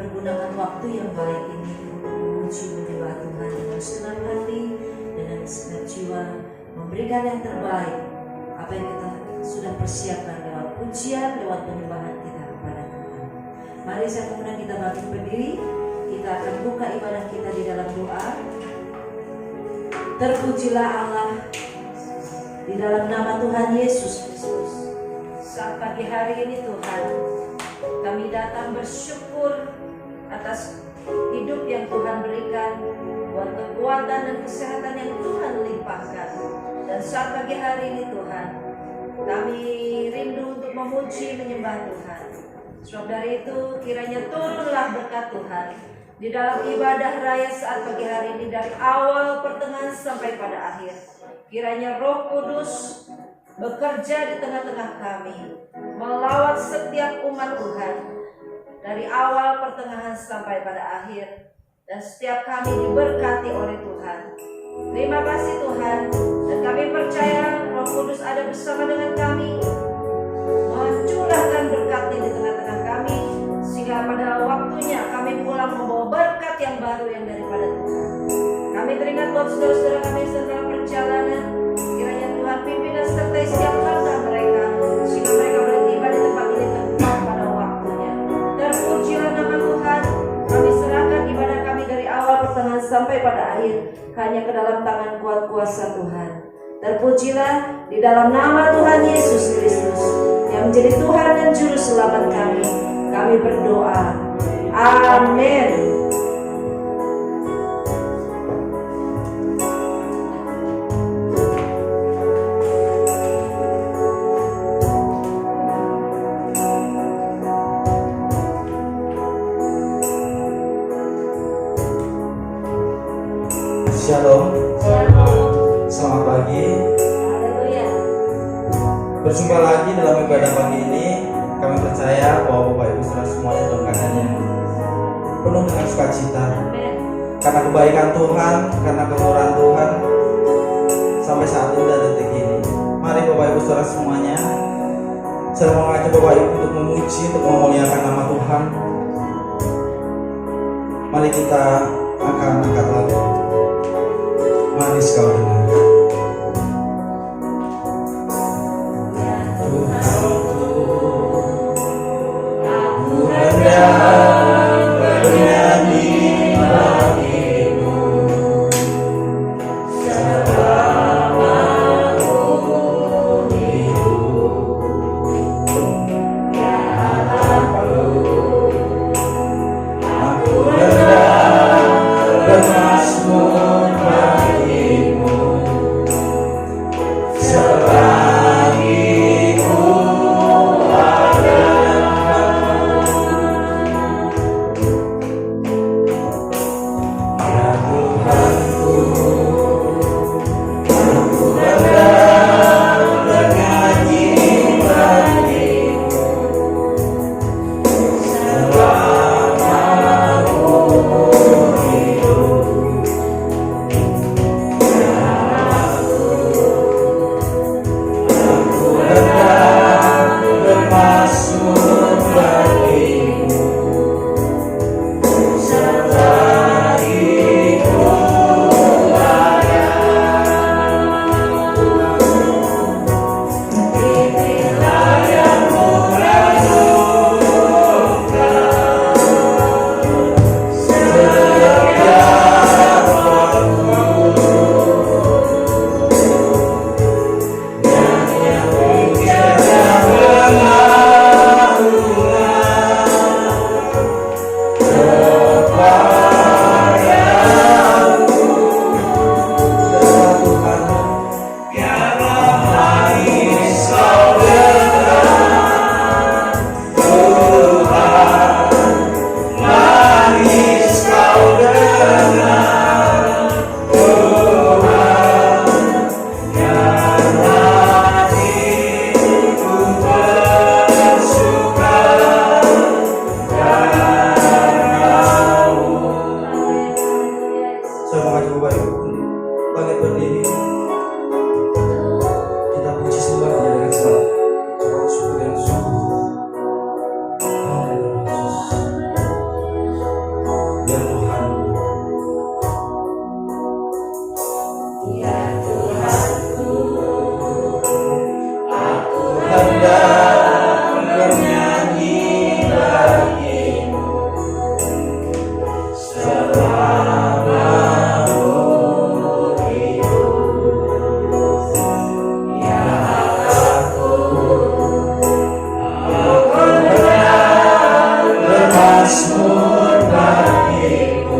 mempergunakan waktu yang baik ini untuk memuji menyembah Tuhan dengan senang hati, dengan segenap jiwa, memberikan yang terbaik apa yang kita sudah persiapkan lewat pujian, lewat penyembahan kita kepada Tuhan. Mari saya mengundang kita bangkit berdiri. Kita akan buka ibadah kita di dalam doa. Terpujilah Allah di dalam nama Tuhan Yesus Kristus. Saat pagi hari ini Tuhan, kami datang bersyukur atas hidup yang Tuhan berikan, buat kekuatan dan kesehatan yang Tuhan limpahkan. Dan saat pagi hari ini Tuhan, kami rindu untuk memuji menyembah Tuhan. Sebab dari itu kiranya turunlah berkat Tuhan di dalam ibadah raya saat pagi hari ini, dari awal, pertengahan sampai pada akhir. Kiranya Roh Kudus bekerja di tengah-tengah kami, melawat setiap umat Tuhan dari awal, pertengahan sampai pada akhir, dan setiap kami diberkati oleh Tuhan. Terima kasih Tuhan, dan kami percaya Roh Kudus ada bersama dengan kami, mencurahkan berkat-Nya di tengah-tengah kami, sehingga pada waktunya kami pulang membawa berkat yang baru yang daripada Tuhan. Kami teringat buat saudara-saudara kami sedang perjalanan, kiranya Tuhan pimpin dan sertai setiap langkah mereka, sehingga mereka boleh tiba di tempat ini tepat pada waktunya. Terpujilah nama Tuhan. Kami serahkan ibadah kami dari awal, pertengahan sampai pada akhir hanya ke dalam tangan kuat kuasa Tuhan. Terpujilah di dalam nama Tuhan Yesus Kristus yang menjadi Tuhan dan Juru Selamat kami. Kami berdoa. Amin. Shalom. Selamat pagi. Haleluya. Berjumpa lagi dalam ibadah pagi ini. Kami percaya bahwa Bapak Ibu saudara semuanya dalam keadaan yang penuh dengan sukacita. Karena kebaikan Tuhan, karena kemurahan Tuhan sampai saat ini dan detik ini. Mari Bapak Ibu saudara semuanya, saya mau mengajak Bapak Ibu untuk memuji, untuk memuliakan nama Tuhan. Mari kita akan angkat lagu Manis Kau Dengar. Bermasmur bagimu. ya Tuhan. Ya Tuhanku, aku Hendak bernyanyi bagimu selama umur hidup. Ya aku hendak bermazmur bagimu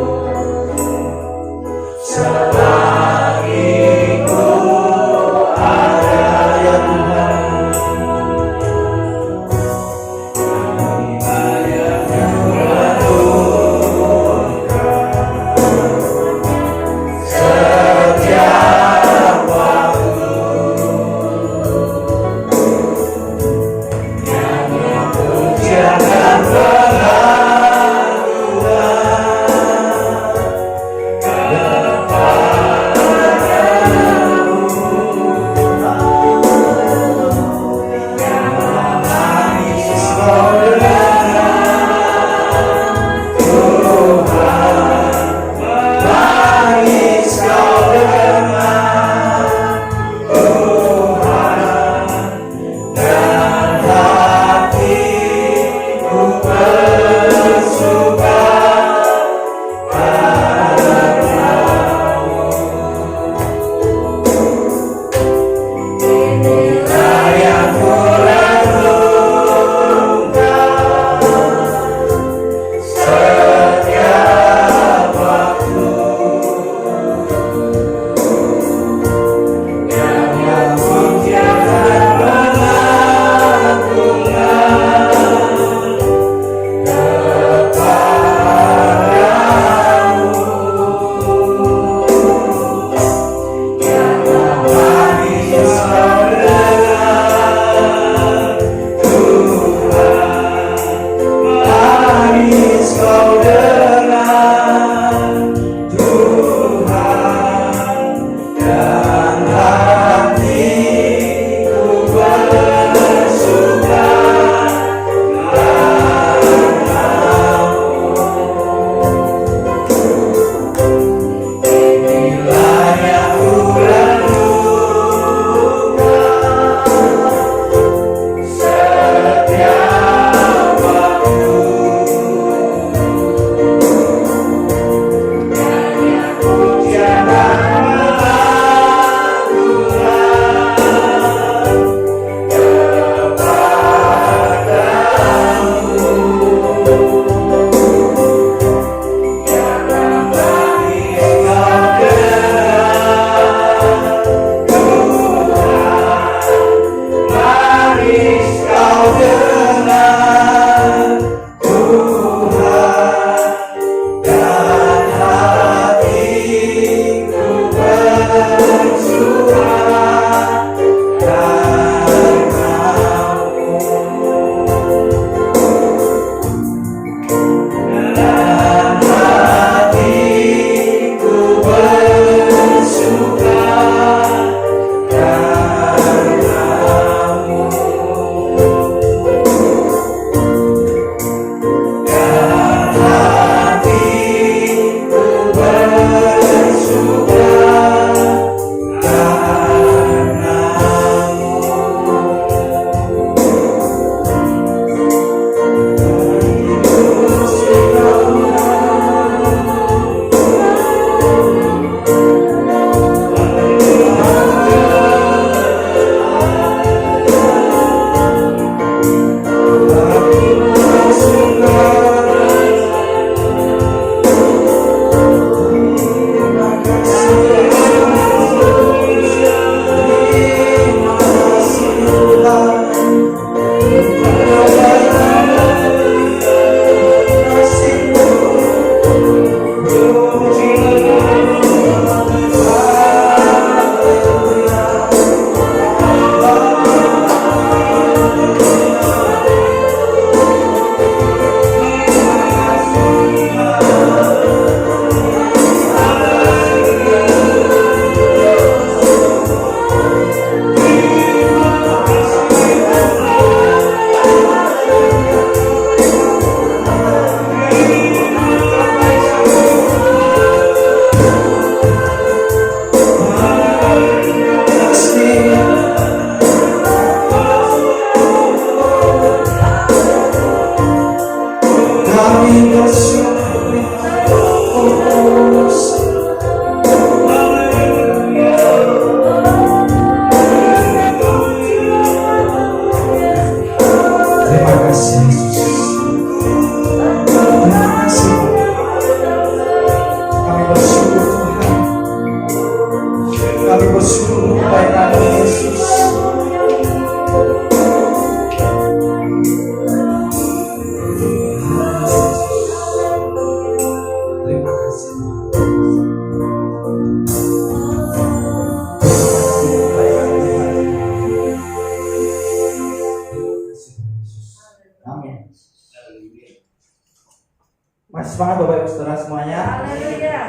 Masih semangat Bapak Ibu Saudara semuanya. Haleluya.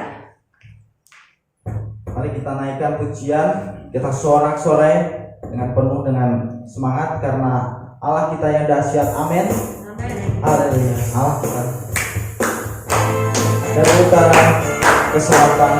Mari kita naikkan pujian, kita sorak-sorai dengan penuh dengan semangat karena Allah kita yang dahsyat. Amin. Amin. Haleluya. Allah kita dari utara ke selatan.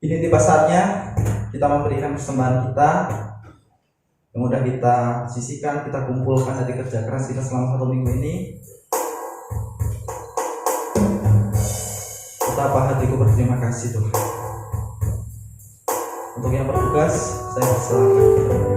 Ini tiba saatnya kita memberikan persembahan kita yang udah kita sisihkan, kita kumpulkan dari kerja keras kita selama 1 minggu ini. Betapa hatiku berterima kasih Tuhan. Untuk yang bertugas, saya persilakan.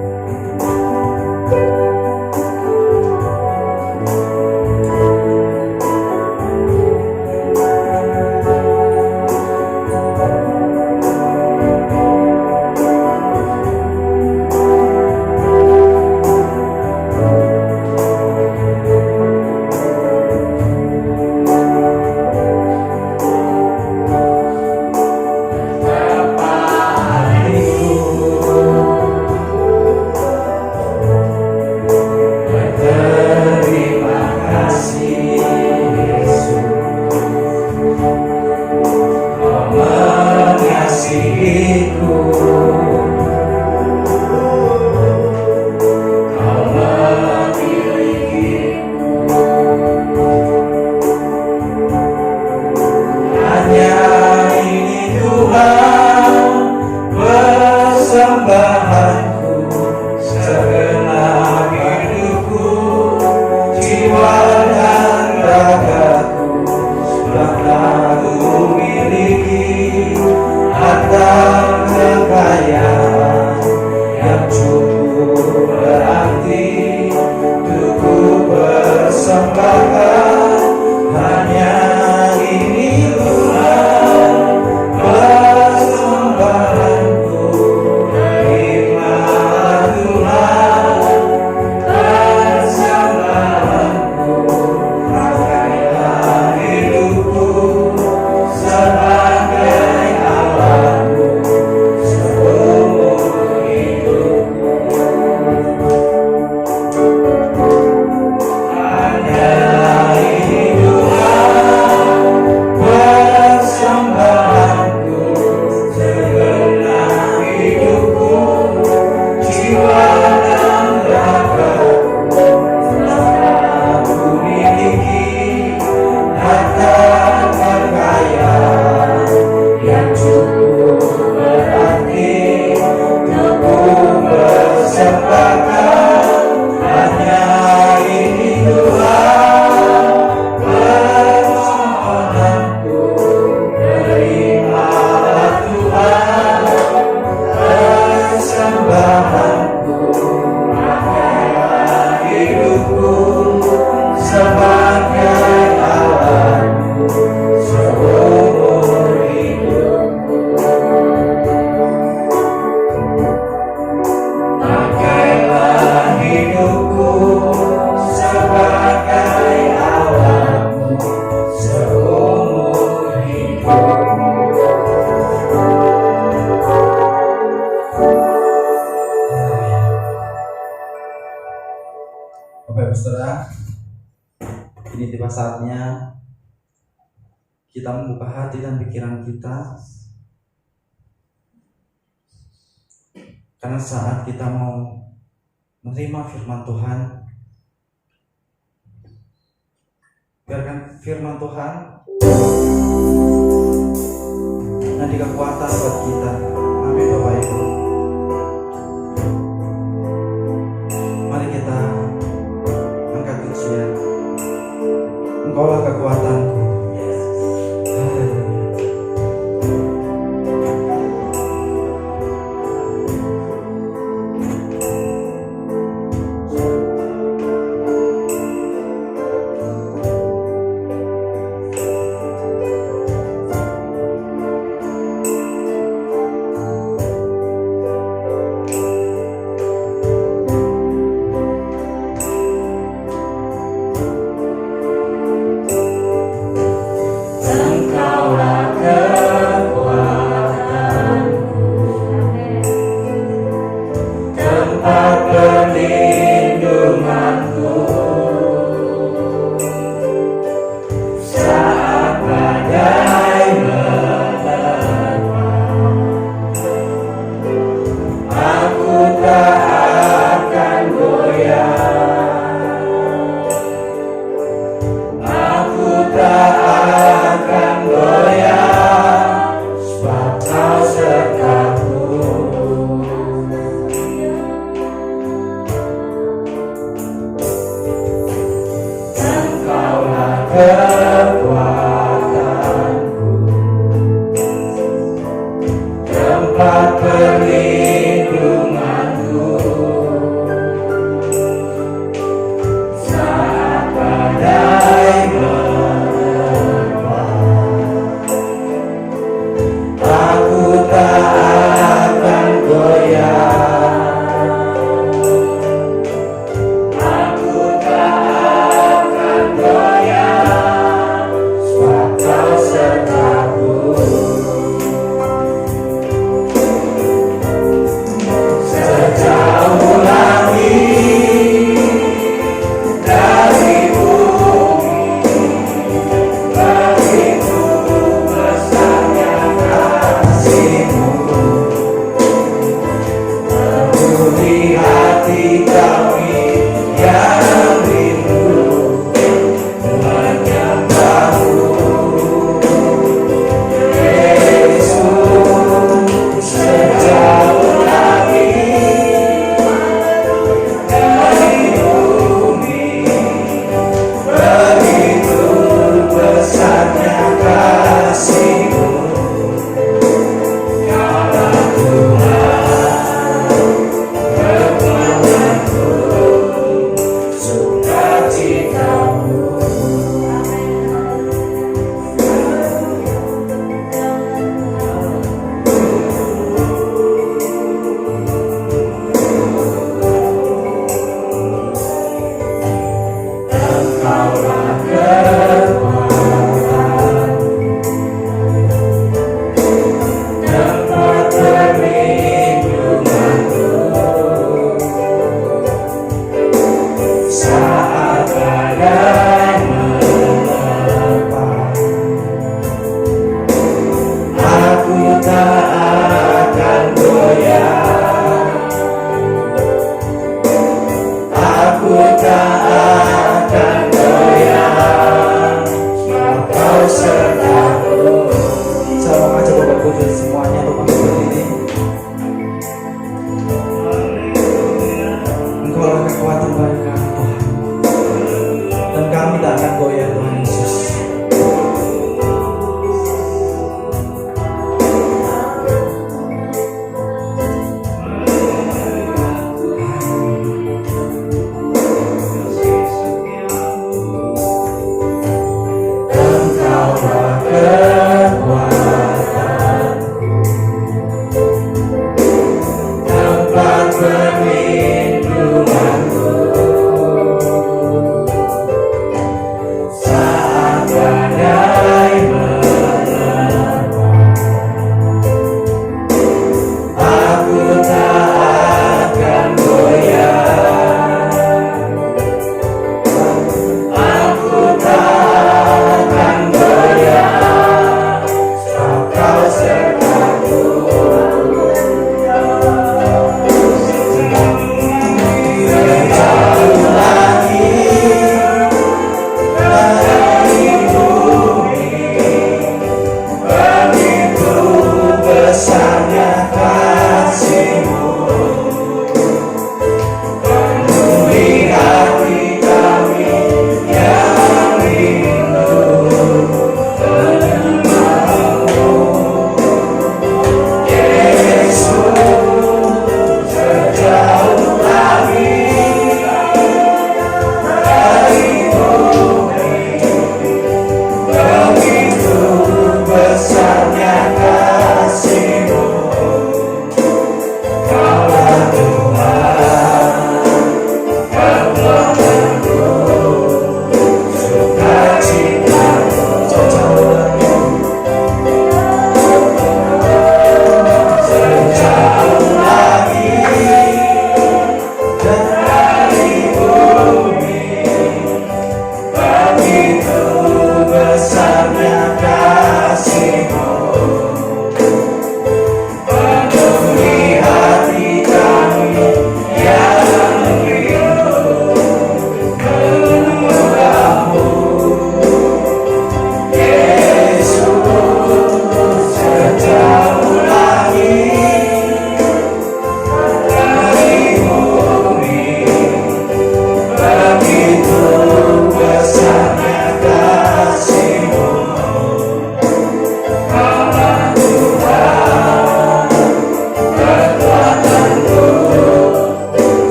kita membuka hati dan pikiran kita. Karena saat kita mau menerima firman Tuhan, biarkan firman Tuhan menjadi kekuatan buat kita. Amin Bapak Ibu. Mari kita angkat pujian. Engkaulah kekuatanku. Haleluya.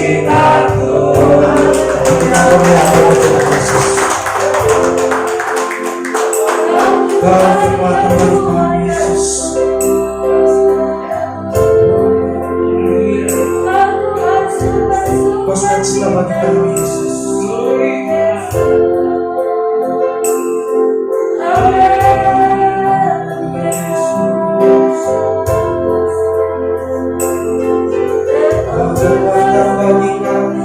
sukacitaku. Kita berlihat Tuhan Yesus. Kau kekuatan bagi kami Yesus. Kau sukacita bagi kami Yesus. Kau kekuatan bagi kami.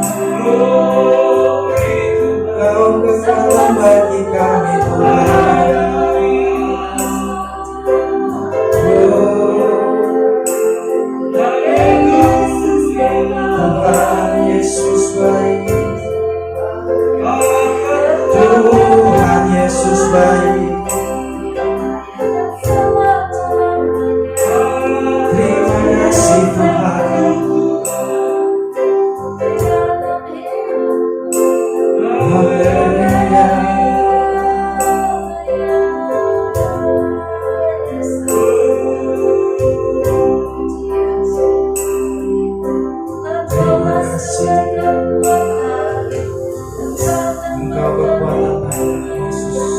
Kau kekuatan bagi kami Tuhan. Tuhan Yesus baik. Tuhan Yesus baik. Terima kasih Tuhan. Haleluya. Terima kasih. Engkau kekuatan Tuhan Yesus.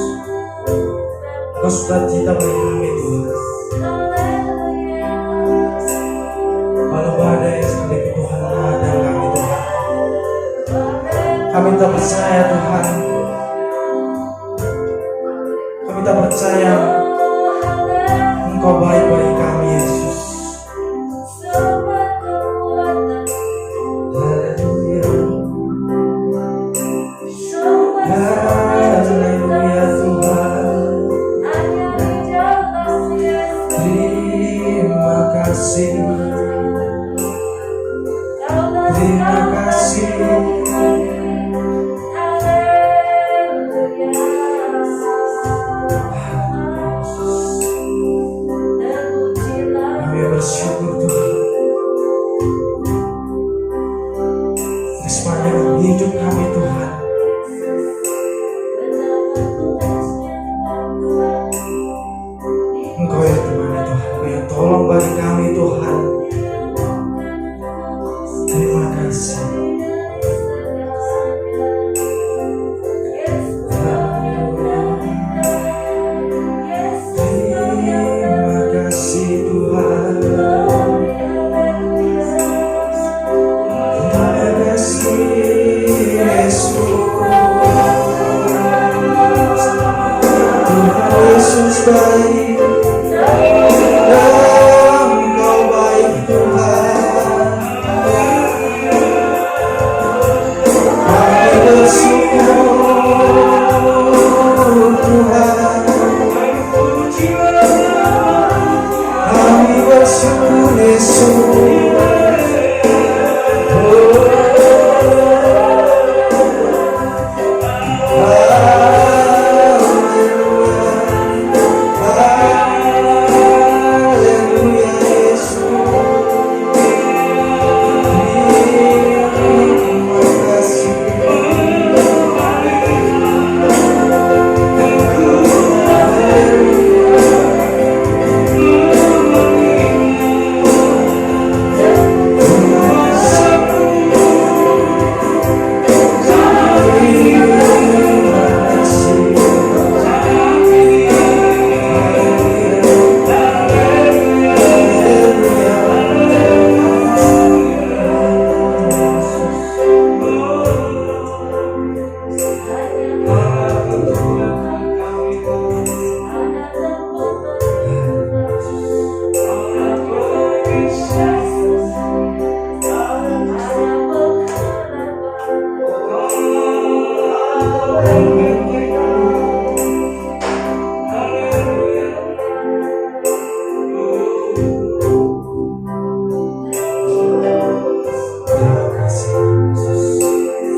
Kau sukacita bagi kami Tuhan. Walau badai seperti Tuhan menghadang kami Tuhan. Kami tak percaya Tuhan. Kami tak percaya Engkau baik bagi kami Yesus. Haleluya. Haleluya Tuhan. Terima kasih. Terima kasih. Kami bersyukur Tuhan. Di sepanjang hidup kami Tuhan. Engkau yang temani Tuhan. Engkau yang tolong bagi kami Tuhan. Terima kasih. Terima kasih Tuhan. Terima kasih Yesus. Tuhan Yesus baik. Engkau baik Tuhan. Kami bersyukur Tuhan. Kami bersyukur Yesus. Haleluya Yesus.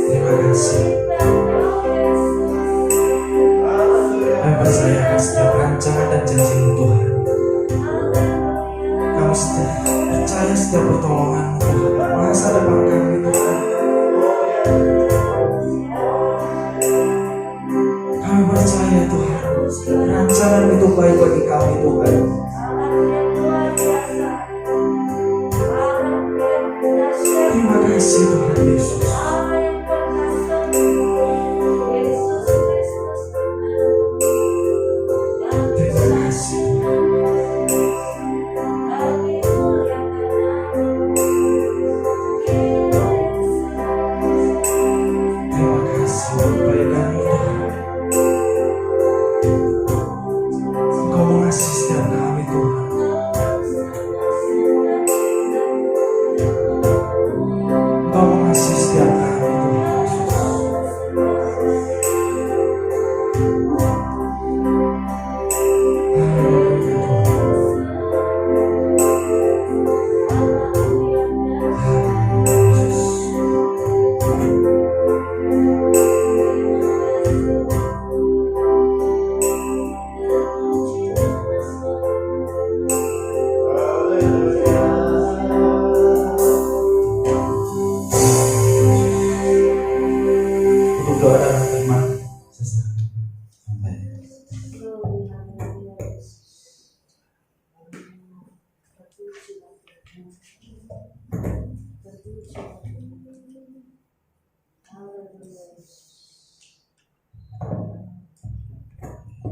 Terima kasih. Rancangan itu baik bagi kami Tuhan. Terima kasih Tuhan Yesus.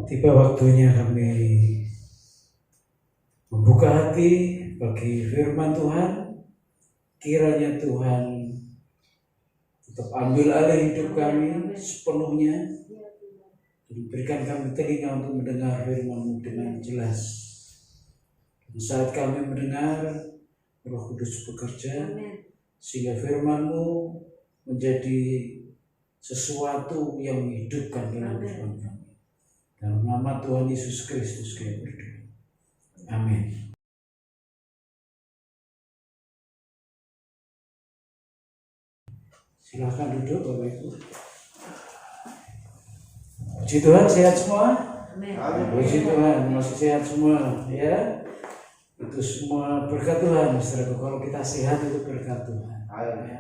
Tiba waktunya kami membuka hati bagi firman Tuhan. Kiranya Tuhan tetap ambil alih hidup kami sepenuhnya dan berikan kami telinga untuk mendengar firman-Mu dengan jelas. Dan saat kami mendengar, Roh Kudus bekerja sehingga firman-Mu menjadi sesuatu yang menghidupkan dalam kehidupan kami. Dalam nama Tuhan Yesus Kristus kami berdoa. Amin. Silahkan duduk Bapak Ibu. Puji Tuhan, sehat semua? Puji Tuhan, masih sehat semua ya. Itu semua berkat Tuhan, saudaraku. Kalau kita sehat itu berkat Tuhan ya.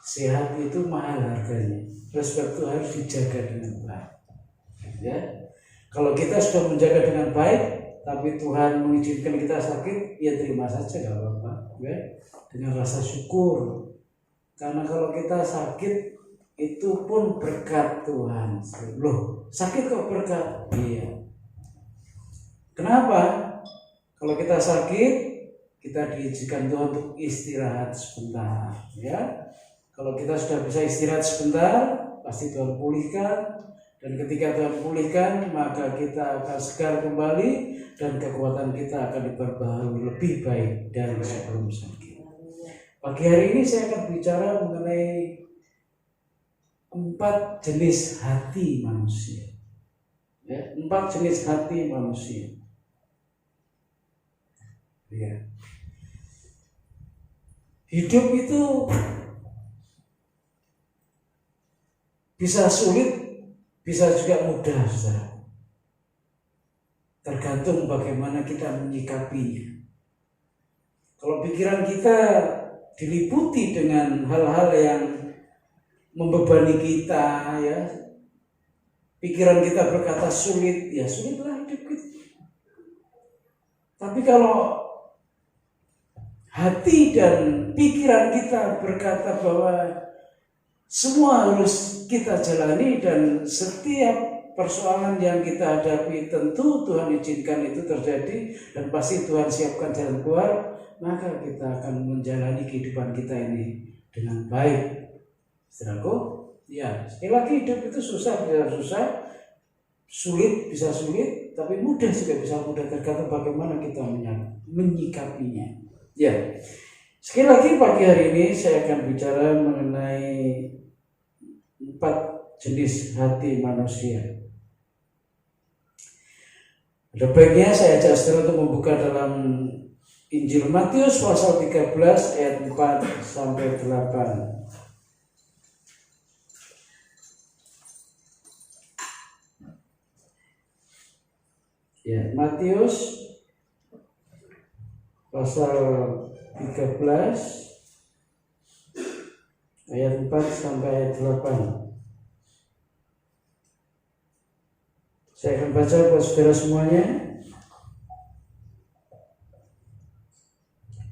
Sehat itu mahal harganya. Terus itu harus dijaga dengan baik ya. Kalau kita sudah menjaga dengan baik, tapi Tuhan mengizinkan kita sakit, ya terima saja, gak apa-apa ya. Dengan rasa syukur. Karena kalau kita sakit itu pun berkat Tuhan. Loh, sakit kok berkat? Iya. Kenapa? Kalau kita sakit, kita diizinkan Tuhan untuk istirahat sebentar, ya. Kalau kita sudah bisa istirahat sebentar, pasti Tuhan pulihkan. Dan ketika Tuhan pulihkan, maka kita akan segar kembali dan kekuatan kita akan diperbaharui lebih baik dari sebelum sakit. Pagi hari ini saya akan bicara mengenai 4 jenis hati manusia. Ya, 4 jenis hati manusia. Ya. Hidup itu bisa sulit, bisa juga mudah, saudara. Tergantung bagaimana kita menyikapinya. Kalau pikiran kita diliputi dengan hal-hal yang membebani kita, ya, pikiran kita berkata sulit, ya sulitlah hidup kita. Tapi kalau hati dan pikiran kita berkata bahwa semua harus kita jalani dan setiap persoalan yang kita hadapi tentu Tuhan izinkan itu terjadi dan pasti Tuhan siapkan jalan keluar, maka kita akan menjalani kehidupan kita ini dengan baik. Saudaraku, ya, sekali lagi hidup itu susah, bisa susah, sulit, bisa sulit, tapi mudah juga bisa mudah, tergantung bagaimana kita menyikapinya. Ya, sekali lagi pagi hari ini saya akan bicara mengenai 4 jenis hati manusia. Ada baiknya saya ajak saudara untuk membuka dalam Injil Matius pasal 13 ayat 4 sampai 8. Ya, Matius pasal 13 ayat 4 sampai ayat 8. Saya akan baca buat saudara semuanya.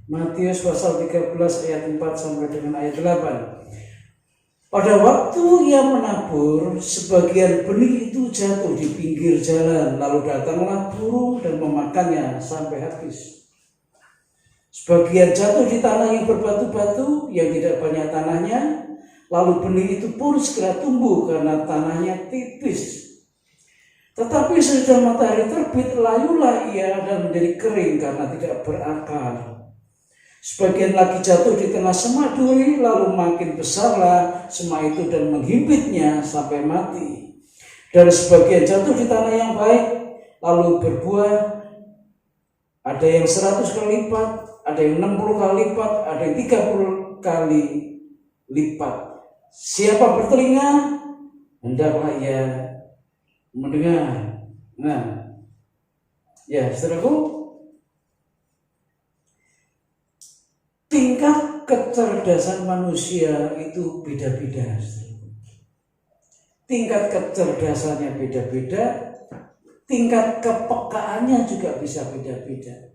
Matius pasal 13 ayat 4 sampai dengan ayat 8. Pada waktu ia menabur, sebagian benih itu jatuh di pinggir jalan, lalu datanglah burung dan memakannya sampai habis. Sebagian jatuh di tanah yang berbatu-batu, yang tidak banyak tanahnya, lalu benih itu pun segera tumbuh karena tanahnya tipis. Tetapi sesudah matahari terbit, layulah ia dan menjadi kering karena tidak berakar. Sebagian lagi jatuh di tengah semak duri, lalu makin besarlah semak itu dan menghimpitnya sampai mati. Dan sebagian jatuh di tanah yang baik, lalu berbuah, ada yang 100 kali lipat, ada yang 60 kali lipat, ada yang 30 kali lipat. Siapa bertelinga, hendaklah ia mendengar. Nah, ya saudaraku, tingkat kecerdasan manusia itu beda-beda. Tingkat kecerdasannya beda-beda, tingkat kepekaannya juga bisa beda-beda.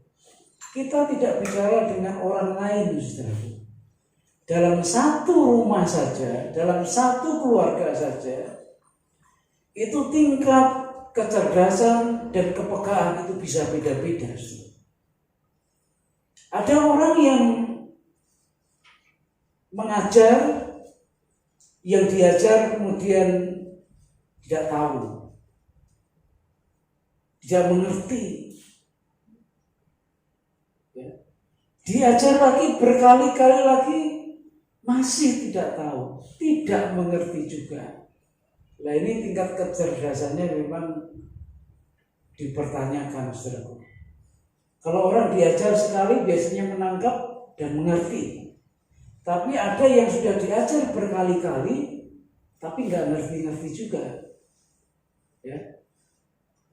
kita tidak bicara dengan orang lain, saudaraku. Dalam satu rumah saja, dalam satu keluarga saja, itu tingkat kecerdasan dan kepekaan itu bisa beda-beda. Ada orang yang mengajar, yang diajar kemudian tidak tahu, tidak mengerti. Diajar lagi berkali-kali lagi masih tidak tahu, tidak mengerti juga. Nah ini tingkat kecerdasannya memang dipertanyakan, saudaraku. Kalau orang diajar sekali biasanya menangkap dan mengerti. Tapi ada yang sudah diajar berkali-kali tapi nggak ngerti-ngerti juga. Ya.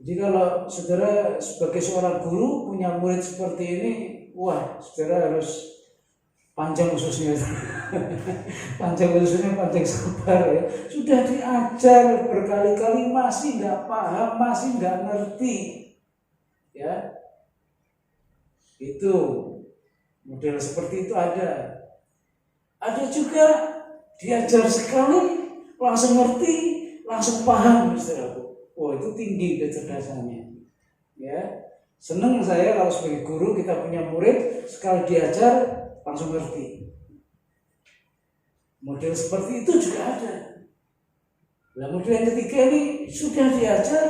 Jadi kalau saudara sebagai seorang guru punya murid seperti ini, wah, saudara harus panjang ususnya. Panjang ususnya, panjang sabar ya. Sudah diajar berkali-kali masih nggak paham, masih nggak ngerti. Ya. Itu model seperti itu ada. Ada juga diajar sekali langsung ngerti, langsung paham, saudaraku. Wah, itu tinggi kecerdasannya. Ya. Senang saya kalau sebagai guru kita punya murid sekali diajar langsung ngerti. Model seperti itu juga ada. Nah, model yang ketiga ini sudah diajar,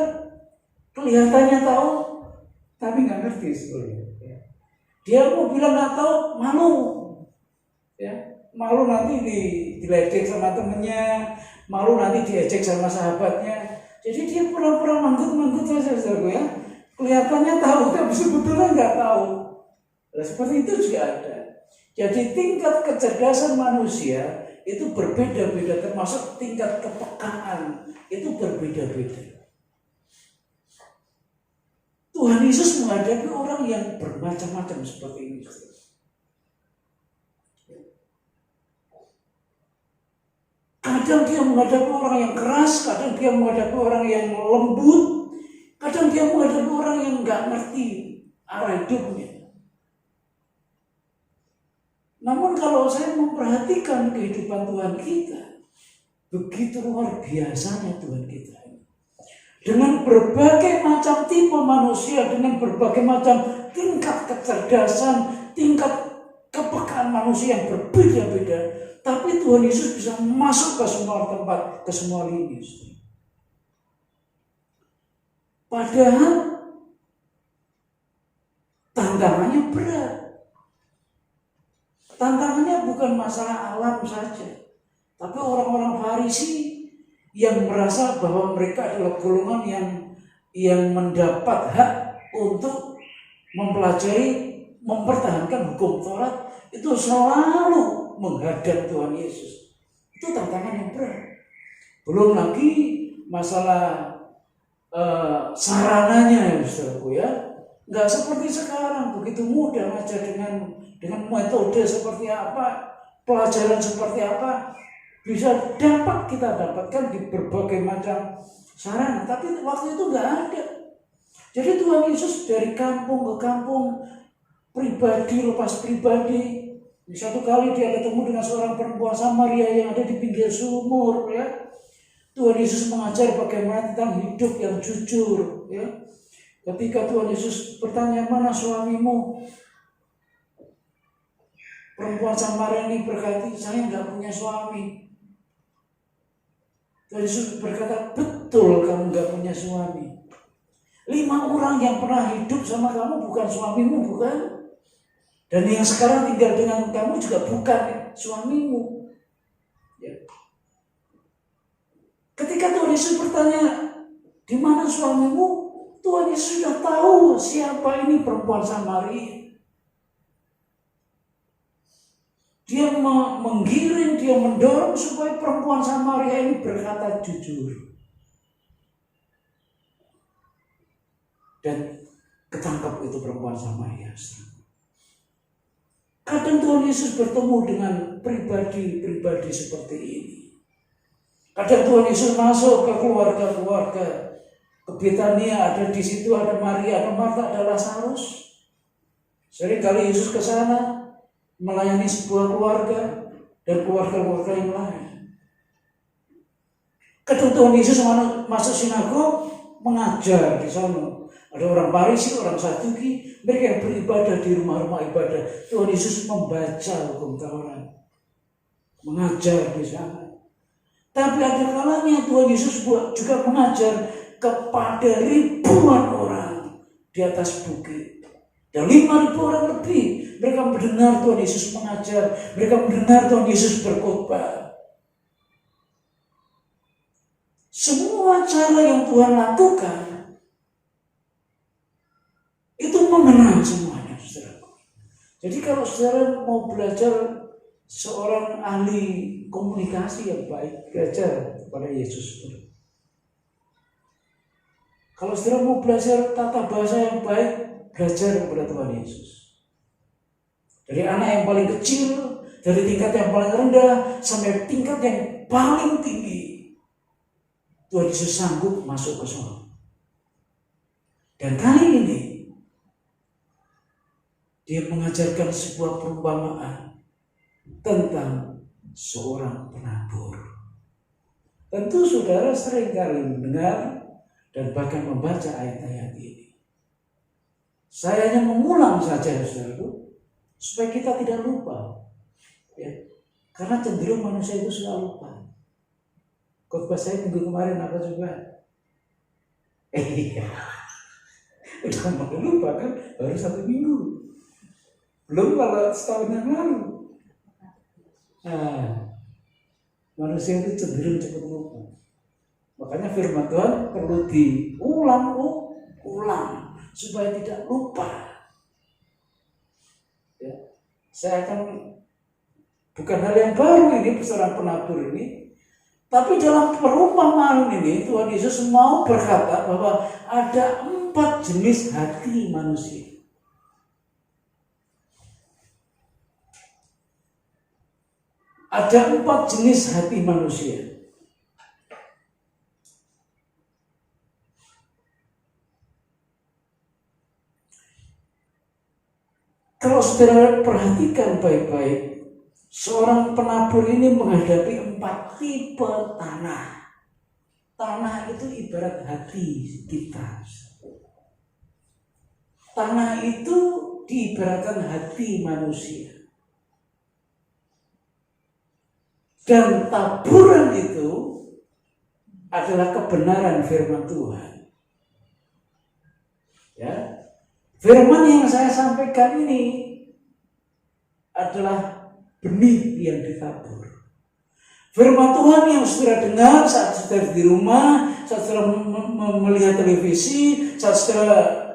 kelihatannya tahu, tapi nggak ngerti sebetulnya. Ya. Dia mau bilang nggak tahu, malu. Ya. Malu nanti diledek sama temennya, malu nanti diejek sama sahabatnya. Jadi dia pura-pura manggut-manggut saja, saudara ya. Kelihatannya tahu, tapi sebetulnya nggak tahu. Nah, seperti itu juga ada. Jadi tingkat kecerdasan manusia itu berbeda-beda, termasuk tingkat kepekaan itu berbeda-beda. Tuhan Yesus menghadapi orang yang bermacam-macam seperti ini. Kadang dia menghadapi orang yang keras, kadang dia menghadapi orang yang lembut, kadang dia menghadapi orang yang nggak ngerti arah hidupnya. Namun kalau saya memperhatikan kehidupan Tuhan kita, begitu luar biasanya Tuhan kita. Dengan berbagai macam tipe manusia, dengan berbagai macam tingkat kecerdasan, tingkat kepekaan manusia yang berbeda-beda, tapi Tuhan Yesus bisa masuk ke semua tempat, ke semua lini. Padahal tantangannya berat. Tantangannya bukan masalah alam saja, tapi orang-orang Farisi yang merasa bahwa mereka adalah golongan yang mendapat hak untuk mempelajari, mempertahankan hukum Taurat, itu selalu menghadap Tuhan Yesus. Itu tantangan yang berat. Belum lagi masalah sarananya, saudaraku ya. Nggak seperti sekarang begitu mudah aja dengan metode seperti apa, pelajaran seperti apa bisa dapat kita dapatkan di berbagai macam sarana. Tapi waktu itu nggak ada. Jadi Tuhan Yesus dari kampung ke kampung, pribadi lepas pribadi. Satu kali dia ketemu dengan seorang perempuan Samaria yang ada di pinggir sumur, ya. Tuhan Yesus mengajar bagaimana tentang hidup yang jujur, ya. Ketika Tuhan Yesus bertanya, mana suamimu? Perempuan Samaria ini berkata, saya nggak punya suami. Tuhan Yesus berkata, betul kamu nggak punya suami. 5 orang yang pernah hidup sama kamu bukan suamimu, bukan? Dan yang sekarang tinggal dengan kamu juga bukan suamimu. Ya. Ketika Tuhan Yesus bertanya, di mana suamimu? Tuhan Yesus sudah tahu siapa ini perempuan Samaria. Dia menggiring, dia mendorong supaya perempuan Samaria ini berkata jujur. Dan ketangkap itu perempuan Samaria. Kadang Tuhan Yesus bertemu dengan pribadi-pribadi seperti ini. Kadang Tuhan Yesus masuk ke keluarga-keluarga. Ke Betania, ada di situ ada Maria, ada Marta, ada Lazarus. Seringkali Yesus ke sana melayani sebuah keluarga dan keluarga-keluarga yang lain. Ketika Tuhan Yesus masuk sinagog, mengajar di sana. Ada orang Farisi, orang Saduki, mereka yang beribadah di rumah-rumah ibadah. Tuhan Yesus membaca hukum Taurat, mengajar di sana. Tapi ada kalanya Tuhan Yesus juga mengajar kepada ribuan orang di atas bukit. Dan 5.000 orang lebih, mereka mendengar Tuhan Yesus mengajar, mereka mendengar Tuhan Yesus berkhotbah. Semua cara yang Tuhan lakukan itu mengenal semuanya, saudara. Jadi kalau saudara mau belajar seorang ahli komunikasi yang baik, belajar kepada Yesus. Kalau saudara mau belajar tata bahasa yang baik, belajar kepada Tuhan Yesus. Dari anak yang paling kecil, dari tingkat yang paling rendah sampai tingkat yang paling tinggi, Tuhan Yesus sanggup masuk ke sana. Dan kali ini Dia mengajarkan sebuah perumpamaan tentang seorang penabur. Tentu saudara seringkali mendengar dan bahkan membaca ayat-ayat ini. Saya hanya mengulang saja, saudaraku, supaya kita tidak lupa. Ya. Karena cenderung manusia itu suka lupa. Khotbah saya minggu kemarin apa juga? Iya. Udah mau lupa kan? Baru 1 minggu. Belum kalau setahun yang lalu. Nah, manusia itu cenderung cepat lupa. Makanya firman Tuhan perlu diulang supaya tidak lupa. Ya. Saya akan, bukan hal yang baru ini seorang penabur ini, tapi dalam perumpamaan ini Tuhan Yesus mau berkata bahwa ada 4 jenis hati manusia. Ada 4 jenis hati manusia. Kalau saudara perhatikan baik-baik, seorang penabur ini menghadapi 4 tipe tanah. Tanah itu ibarat hati kita. Tanah itu diibaratkan hati manusia. Dan taburan itu adalah kebenaran firman Tuhan. Ya. Firman yang saya sampaikan ini adalah benih yang ditabur. Firman Tuhan yang saudara dengar saat saudara di rumah, saat saudara melihat televisi, saat saudara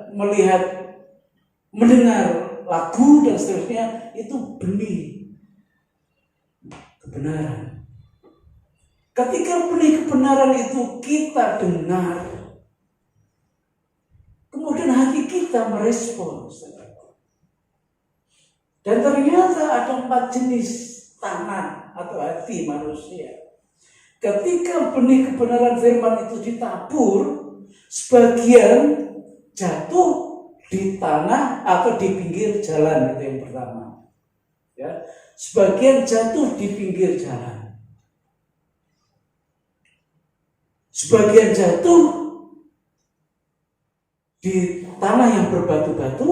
mendengar lagu dan seterusnya, itu benih kebenaran. Ketika benih kebenaran itu kita dengar, kemudian hati kita merespon. Dan ternyata ada 4 jenis tanah atau hati manusia. Ketika benih kebenaran firman itu ditabur, sebagian jatuh di tanah atau di pinggir jalan, itu yang pertama. Ya, sebagian jatuh di pinggir jalan. Sebagian jatuh di tanah yang berbatu-batu,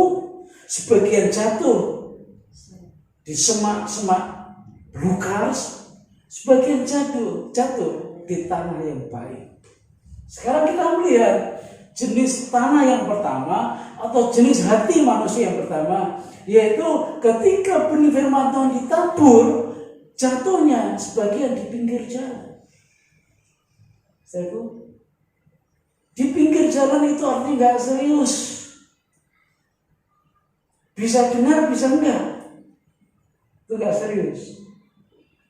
sebagian jatuh di semak-semak belukar, sebagian jatuh di tanah yang baik. Sekarang kita melihat jenis tanah yang pertama atau jenis hati manusia yang pertama, yaitu ketika benih firman Tuhan ditabur, jatuhnya sebagian di pinggir jalan. Di pinggir jalan itu artinya nggak serius. Bisa dengar, bisa enggak. Itu nggak serius.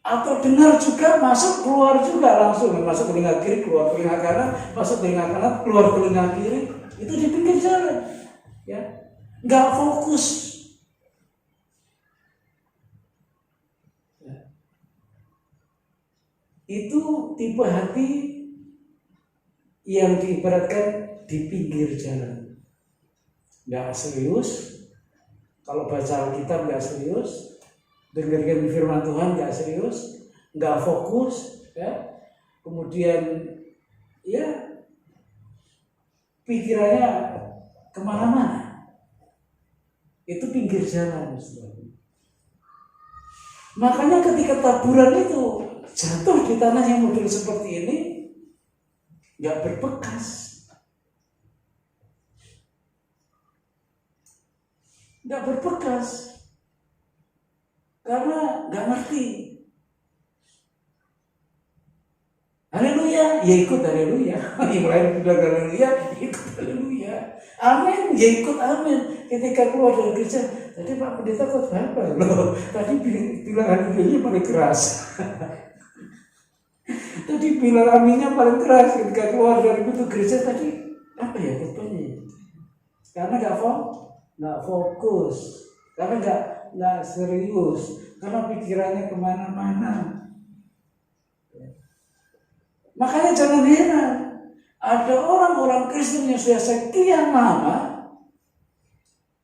Atau dengar juga, masuk keluar juga langsung. Masuk telinga kiri, keluar telinga kanan, masuk telinga kanan, keluar telinga kiri. Itu di pinggir jalan. Ya, nggak fokus. Ya. Itu tipe hati yang diibaratkan di pinggir jalan. Nggak serius, Kalau baca Alkitab nggak serius, dengarkan firman Tuhan nggak serius, nggak fokus, ya. Kemudian ya pikirannya kemana-mana. Itu pinggir jalan, saudara. Makanya ketika taburan itu jatuh di tanah yang model seperti ini, nggak berbekas. Nggak berbekas. Karena nggak ngerti. Haleluya, ya ikut haleluya. Yang lain bilang haleluya, ikut haleluya. Amin, ya ikut amin. Ketika keluar dari gereja, tadi Pak Pendeta khotbah apa? Loh, tadi bilang haleluya paling keras. Tadi bilang aminnya paling keras ketika keluar dari pintu gereja tadi. Apa ya khotbahnya? Karena nggak fokus, karena nggak serius, karena pikirannya kemana-mana. Makanya jangan heran, ada orang-orang Kristen yang sudah sekian lama,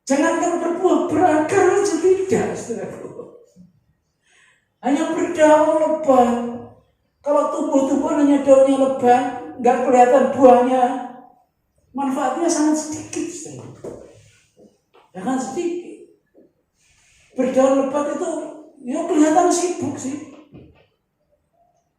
jangankan berbuah berakar aja tidak, saudaraku. Hanya berdaun lebat. Kalau tumbuh-tumbuhan hanya daunnya lebat, nggak kelihatan buahnya, manfaatnya sangat sedikit, saudaraku. Sangat sedikit. Berdaun lebat itu, ya kelihatan sibuk sih.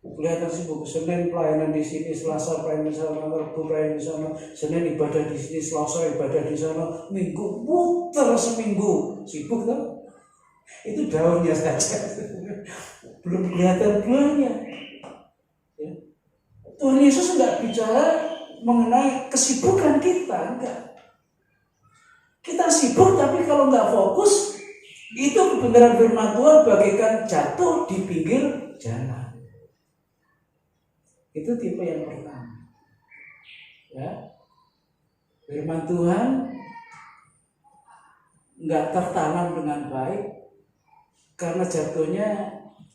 Kelihatan sibuk. Senin pelayanan di sini, Selasa pelayanan di sana, Rabu pelayanan di sana, Senin ibadah di sini, Selasa ibadah di sana, Minggu muter seminggu, sibuk kan? Itu daunnya saja, belum kelihatan buahnya. Ya. Tuhan Yesus enggak bicara mengenai kesibukan kita, enggak. Kita sibuk tapi kalau enggak fokus, itu kebenaran firman Tuhan bagaikan jatuh di pinggir jalan. Itu tipe yang pertama. Ya. Firman Tuhan enggak tertanam dengan baik karena jatuhnya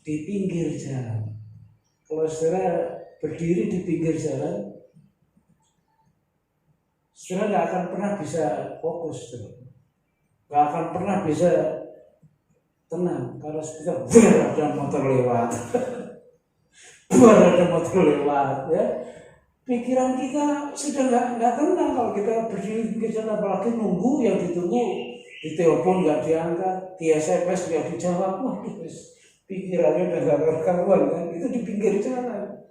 di pinggir jalan. Kalau saudara berdiri di pinggir jalan, saudara nggak akan pernah bisa fokus, nggak akan pernah bisa tenang. Kalau sekitar ada motor lewat, ada motor lewat, ya pikiran kita sudah nggak tenang kalau kita berdiri di pinggir jalan, apalagi nunggu yang ditunggu. Di telepon nggak diangkat, di SMS nggak dijawab, waduh, pikirannya udah nggak karuan kan? Itu di pinggir jalan.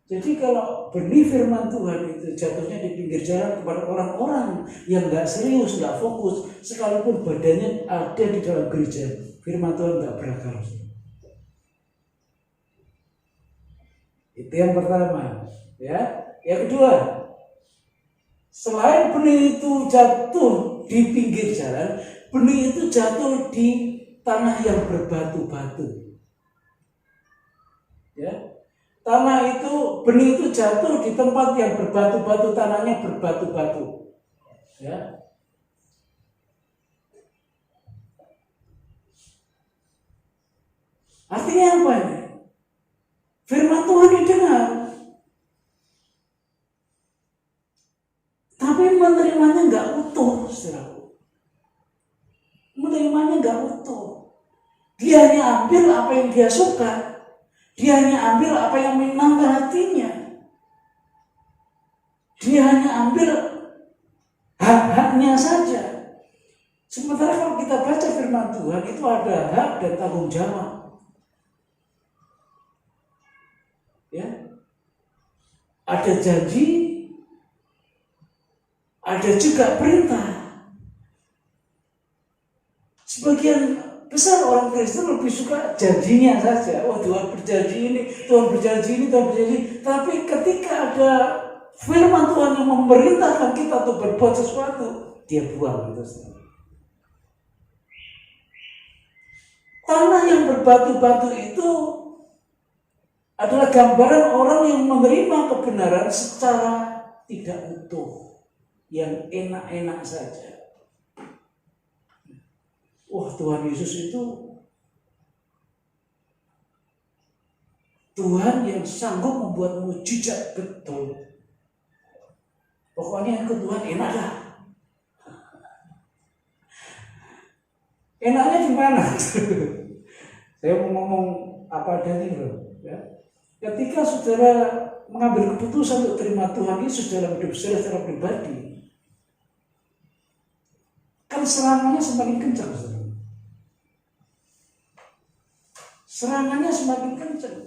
Jadi kalau benih firman Tuhan itu jatuhnya di pinggir jalan kepada orang-orang yang nggak serius, nggak fokus, sekalipun badannya ada di dalam gereja, firman Tuhan nggak berakar. Itu yang pertama, ya. Yang kedua, selain benih itu jatuh di pinggir jalan, benih itu jatuh di tanah yang berbatu-batu. Ya. Tanah itu, benih itu jatuh di tempat yang berbatu-batu, tanahnya berbatu-batu. Ya. Artinya apa ini? Firman Tuhan didengar, tapi menerimanya nggak utuh, saudaraku. Menerimanya nggak utuh. Dia hanya ambil apa yang dia suka. Dia hanya ambil apa yang menyenangkan hatinya. Dia hanya ambil hak-haknya saja. Sementara kalau kita baca firman Tuhan, itu ada hak dan tanggung jawab. Ya. Ada janji, ada juga perintah. Sebagian besar orang Kristen lebih suka janjinya saja. Oh, Tuhan berjanji ini, Tuhan berjanji ini, Tuhan berjanji. Tapi ketika ada firman Tuhan yang memerintahkan kita untuk berbuat sesuatu, dia buang itu. Tanah yang berbatu-batu itu adalah gambaran orang yang menerima kebenaran secara tidak utuh, yang enak-enak saja. Wah, Tuhan Yesus itu Tuhan yang sanggup membuat mujizat, betul. Pokoknya ikut Tuhan enak dah. Enaknya di mana? Saya mau ngomong apa adanya loh. Ya. Ketika saudara mengambil keputusan untuk terima Tuhan Yesus dalam hidup saudara secara pribadi, kan serangannya semakin kencang, saudara. Serangannya semakin kencang.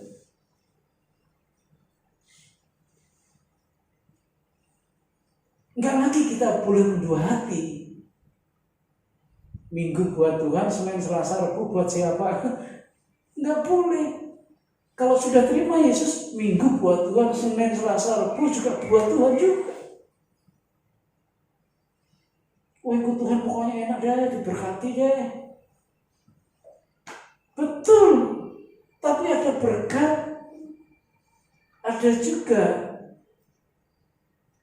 Enggak lagi kita boleh berdua hati. Minggu buat Tuhan, Senin, Selasa, Rabu buat siapa? Enggak boleh. Kalau sudah terima Yesus, Minggu buat Tuhan, Senin, Selasa, Rabu juga buat Tuhan juga. Oh, ikut Tuhan pokoknya enak deh, diberkati deh. Betul. Tapi ada berkat, ada juga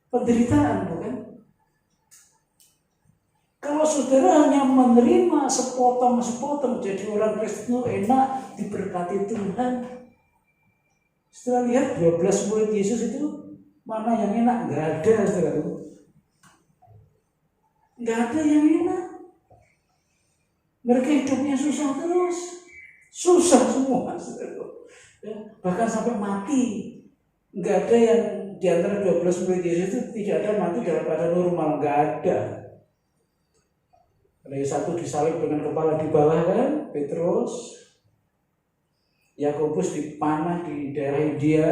penderitaan, bukan? Kalau saudara hanya menerima sepotong-sepotong jadi orang Kristen itu enak, diberkati Tuhan. Setelah lihat 12 murid Yesus itu mana yang enak? Enggak ada, saudara. Enggak ada yang enak. Mereka hidupnya susah terus. Susah semua, saudara. Ya, bahkan sampai mati. Enggak ada yang di antara 12 murid Yesus itu tidak ada mati dalam keadaan normal, enggak ada. Ada yang satu disalib dengan kepala di bawah kan, Petrus. Yakobus dipanah di daerah India.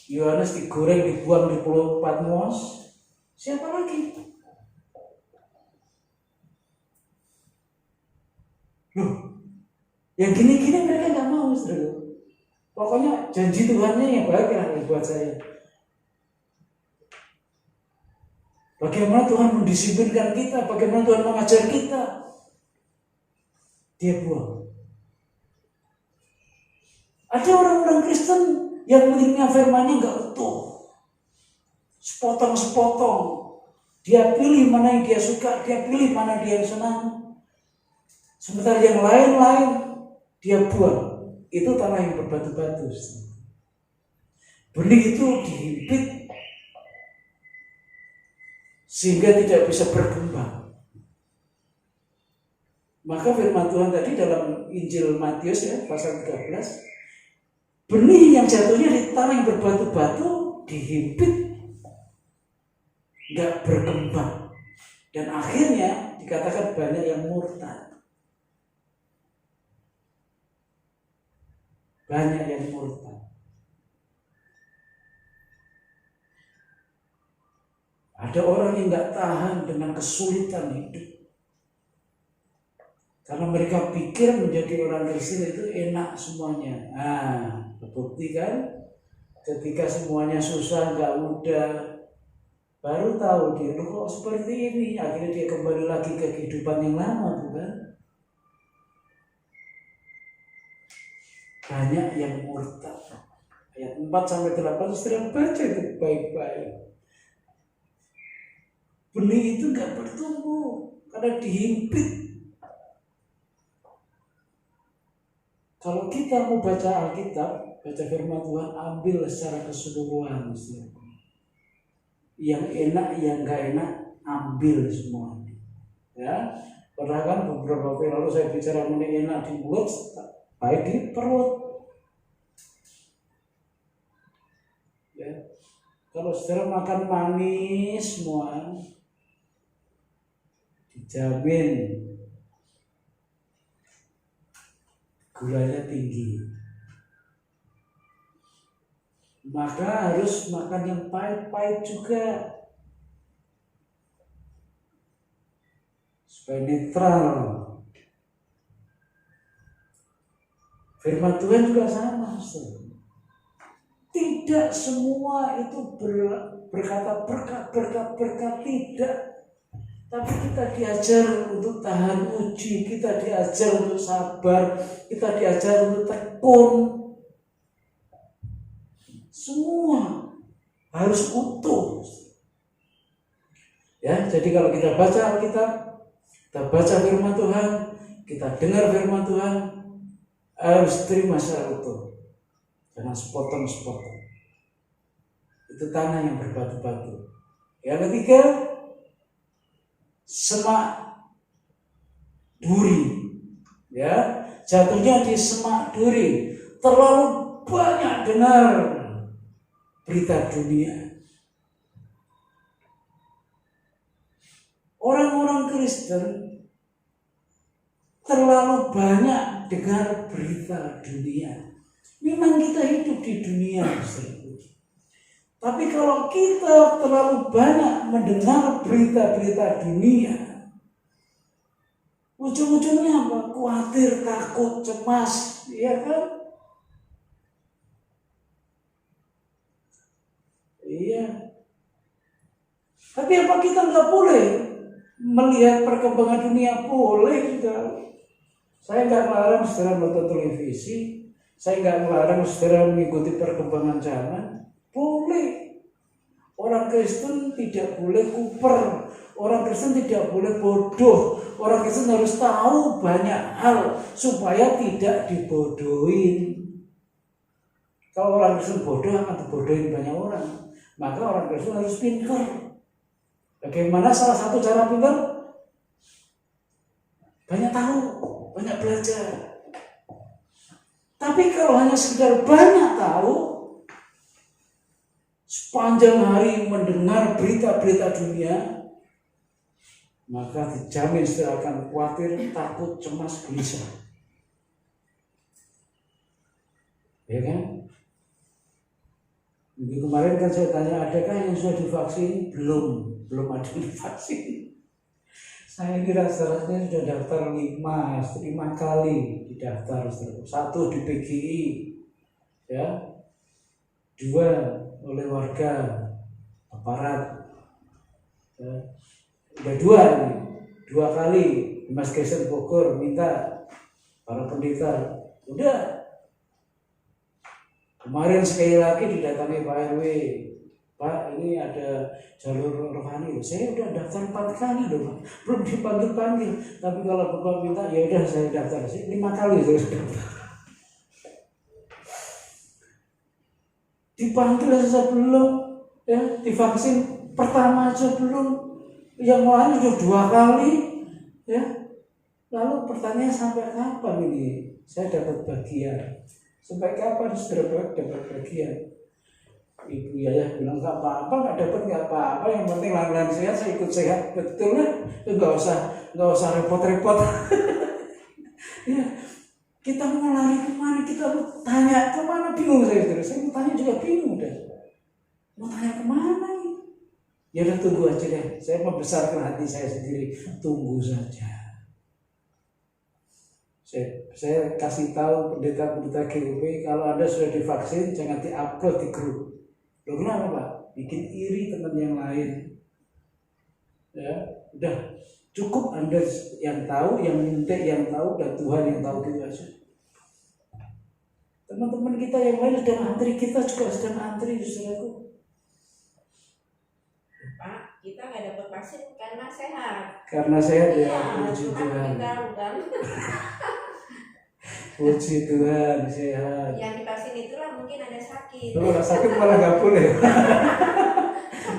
Yohanes digoreng, dibuang di Pulau Patmos. Siapa lagi? Loh, yang gini-gini mereka nggak mau, saudara. Pokoknya janji Tuhannya yang baik lah buat saya. Bagaimana Tuhan mendisiplinkan kita, bagaimana Tuhan mengajar kita, dia buang. Ada orang-orang Kristen yang menerima firman-Nya nggak utuh, sepotong-sepotong. Dia pilih mana yang dia suka, dia pilih mana dia yang senang. Sementara yang lain-lain dia buang. Itu tanah yang berbatu-batu. Benih itu dihimpit sehingga tidak bisa berkembang. Maka firman Tuhan tadi dalam Injil Matius ya, pasal 13, benih yang jatuhnya di tanah yang berbatu-batu dihimpit, nggak berkembang, dan akhirnya dikatakan banyak yang murtad. Banyak yang murtad. Ada orang yang nggak tahan dengan kesulitan hidup. Karena mereka pikir menjadi orang Kristen itu enak semuanya. Nah, terbukti kan? Ketika semuanya susah, nggak mudah, baru tahu dia, loh kok seperti ini. Akhirnya dia kembali lagi ke kehidupan yang lama, bukan? Banyak yang murtad. Ayat 4-8 sedang baca itu baik-baik. Benih itu nggak bertumbuh karena dihimpit. Kalau kita mau baca Alkitab, baca firman Tuhan, ambil secara keseluruhan. Yang enak, yang nggak enak, ambil semua. Ya, pernah kan beberapa waktu lalu saya bicara mengenai enak di mulut, baik di perut. Ya, kalau saudara makan manis semua, dijamin gulanya tinggi. Maka harus makan yang pahit-pahit juga supaya netral. Firman Tuhan juga sama. Tidak semua itu berkata berkat, tidak. Tapi kita diajar untuk tahan uji, kita diajar untuk sabar, kita diajar untuk tekun. Semua harus utuh. Ya, jadi kalau kita baca Alkitab, kita baca firman Tuhan, kita dengar firman Tuhan, harus terima secara utuh. Jangan sepotong-sepotong. Itu tanah yang berbatu-batu. Yang ketiga, semak duri. Ya, jatuhnya di semak duri. Terlalu banyak dengar berita dunia. Orang-orang Kristen terlalu banyak dengar berita dunia. Memang kita hidup di dunia, saudaraku. Tapi kalau kita terlalu banyak mendengar berita-berita dunia, ujung-ujungnya apa? Khawatir, takut, cemas, ya kan? Iya. Tapi apa kita nggak boleh melihat perkembangan dunia? Boleh juga. Saya nggak melarang saudara nonton televisi, saya nggak melarang saudara mengikuti perkembangan zaman. Boleh. Orang Kristen tidak boleh kuper, orang Kristen tidak boleh bodoh, orang Kristen harus tahu banyak hal supaya tidak dibodohin. Kalau orang Kristen bodoh akan dibodohin banyak orang, maka orang Kristen harus pintar. Bagaimana salah satu cara pintar? Banyak tahu, banyak belajar. Tapi kalau hanya sekedar banyak tahu, sepanjang hari mendengar berita-berita dunia, maka dijamin saudara akan khawatir, takut, cemas, gelisah. Ya kan? Minggu kemarin kan saya tanya, adakah yang sudah divaksin? Belum ada yang divaksin. Saya kira seharusnya sudah daftar 5 kali didaftar. 1 di PGI, ya, 2 oleh warga aparat, ya. Udah 2 kali Mas Gesen Bogor minta para pendeta. Udah. Kemarin sekali lagi didatangi Pak RW, Pak ini ada jalur rohani. Saya udah daftar 4 kali loh Pak, belum dipanggil-panggil. Tapi kalau Bapak minta, ya udah saya daftar 5 kali saya daftar. Dipanggil saja belum, ya, divaksin pertama aja belum, yang lain sudah 2 kali, ya. Lalu pertanyaan sampai kapan ini saya dapat bagian? Sampai kapan saudara dapat bagian? Ibu Yayah bilang nggak apa-apa, nggak apa-apa, yang penting langganan sehat, saya ikut sehat, betul kan? Nggak usah repot-repot. Ya, kita mau lari kemana? Kita mau tanya kemana? Bingung saya mau tanya juga bingung deh. Mau tanya kemana nih? Ya udah tunggu aja deh. Saya membesarkan hati saya sendiri, tunggu saja. Saya kasih tahu pendeta-pendeta GUP, kalau Anda sudah divaksin jangan di-upload di grup. Loh kenapa Pak? Bikin iri teman yang lain. Ya, udah cukup Anda yang tahu, yang nyuntik yang tahu, dan Tuhan yang tahu gitu aja. Teman-teman kita yang lain sedang antri, kita juga sedang antri, saudaraku. Pak, kita nggak dapat vaksin karena sehat. Karena sehat ya, Iya, puji Tuhan Tuhan. kita bukan. Puji Tuhan, sehat. Yang divaksin itulah mungkin ada sakit. Kalau sakit malah nggak boleh.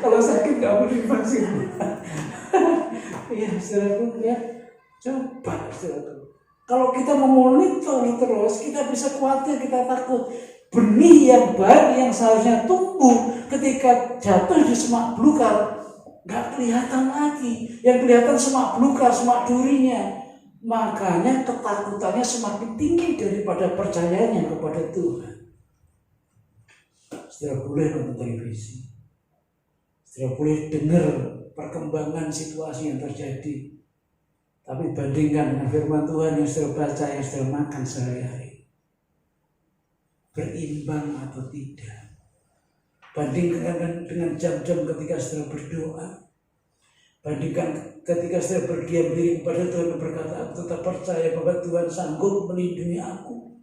Kalau sakit nggak boleh divaksin. Iya, saudaraku, ya. Coba, saudaraku. Kalau kita memonitor terus, kita bisa khawatir, kita takut. Benih yang baik yang seharusnya tumbuh ketika jatuh di semak belukar nggak kelihatan lagi. Yang kelihatan semak belukar, semak durinya. Makanya ketakutannya semakin tinggi daripada percayanya kepada Tuhan. Saudara boleh nonton televisi, saudara boleh dengar perkembangan situasi yang terjadi, tapi bandingkan dengan firman Tuhan yang saudara baca, yang saudara makan sehari-hari, berimbang atau tidak. Bandingkan dengan jam-jam ketika saudara berdoa, bandingkan ketika saya berdiam diri kepada Tuhan dan berkata, aku tetap percaya bahwa Tuhan sanggup melindungi aku.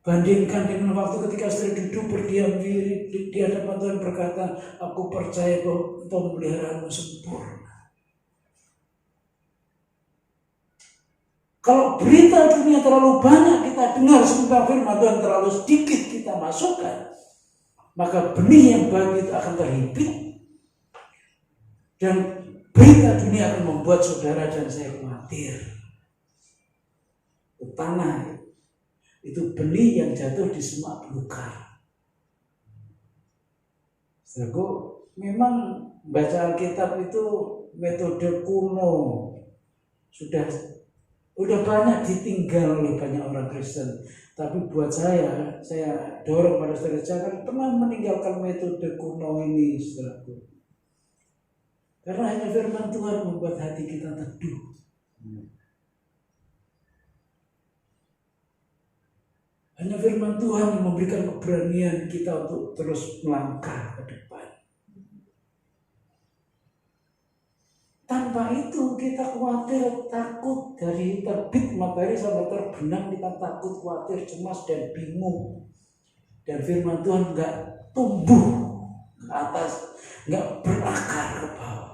Bandingkan dengan waktu ketika saya duduk berdiam diri di hadapan Tuhan berkata, aku percaya bahwa pemeliharaanmu sempurna. Kalau berita dunia terlalu banyak kita dengar, sementara firman Tuhan terlalu sedikit kita masukkan, maka benih yang baik itu akan terhimpit. Dan berita dunia akan membuat saudara dan saya khawatir. khawatir. Tanah itu benih yang jatuh di semak belukar. Saudaraku, memang baca Alkitab itu metode kuno, udah banyak ditinggal oleh banyak orang Kristen. Tapi buat saya dorong pada saudara, jangan pernah meninggalkan metode kuno ini, saudaraku. Karena hanya firman Tuhan membuat hati kita teduh. Hanya firman Tuhan yang memberikan keberanian kita untuk terus melangkah ke depan. Tanpa itu kita khawatir, takut dari terbit matahari sampai terbenam, kita takut, khawatir, cemas, dan bingung. Dan firman Tuhan nggak tumbuh ke atas, nggak berakar ke bawah.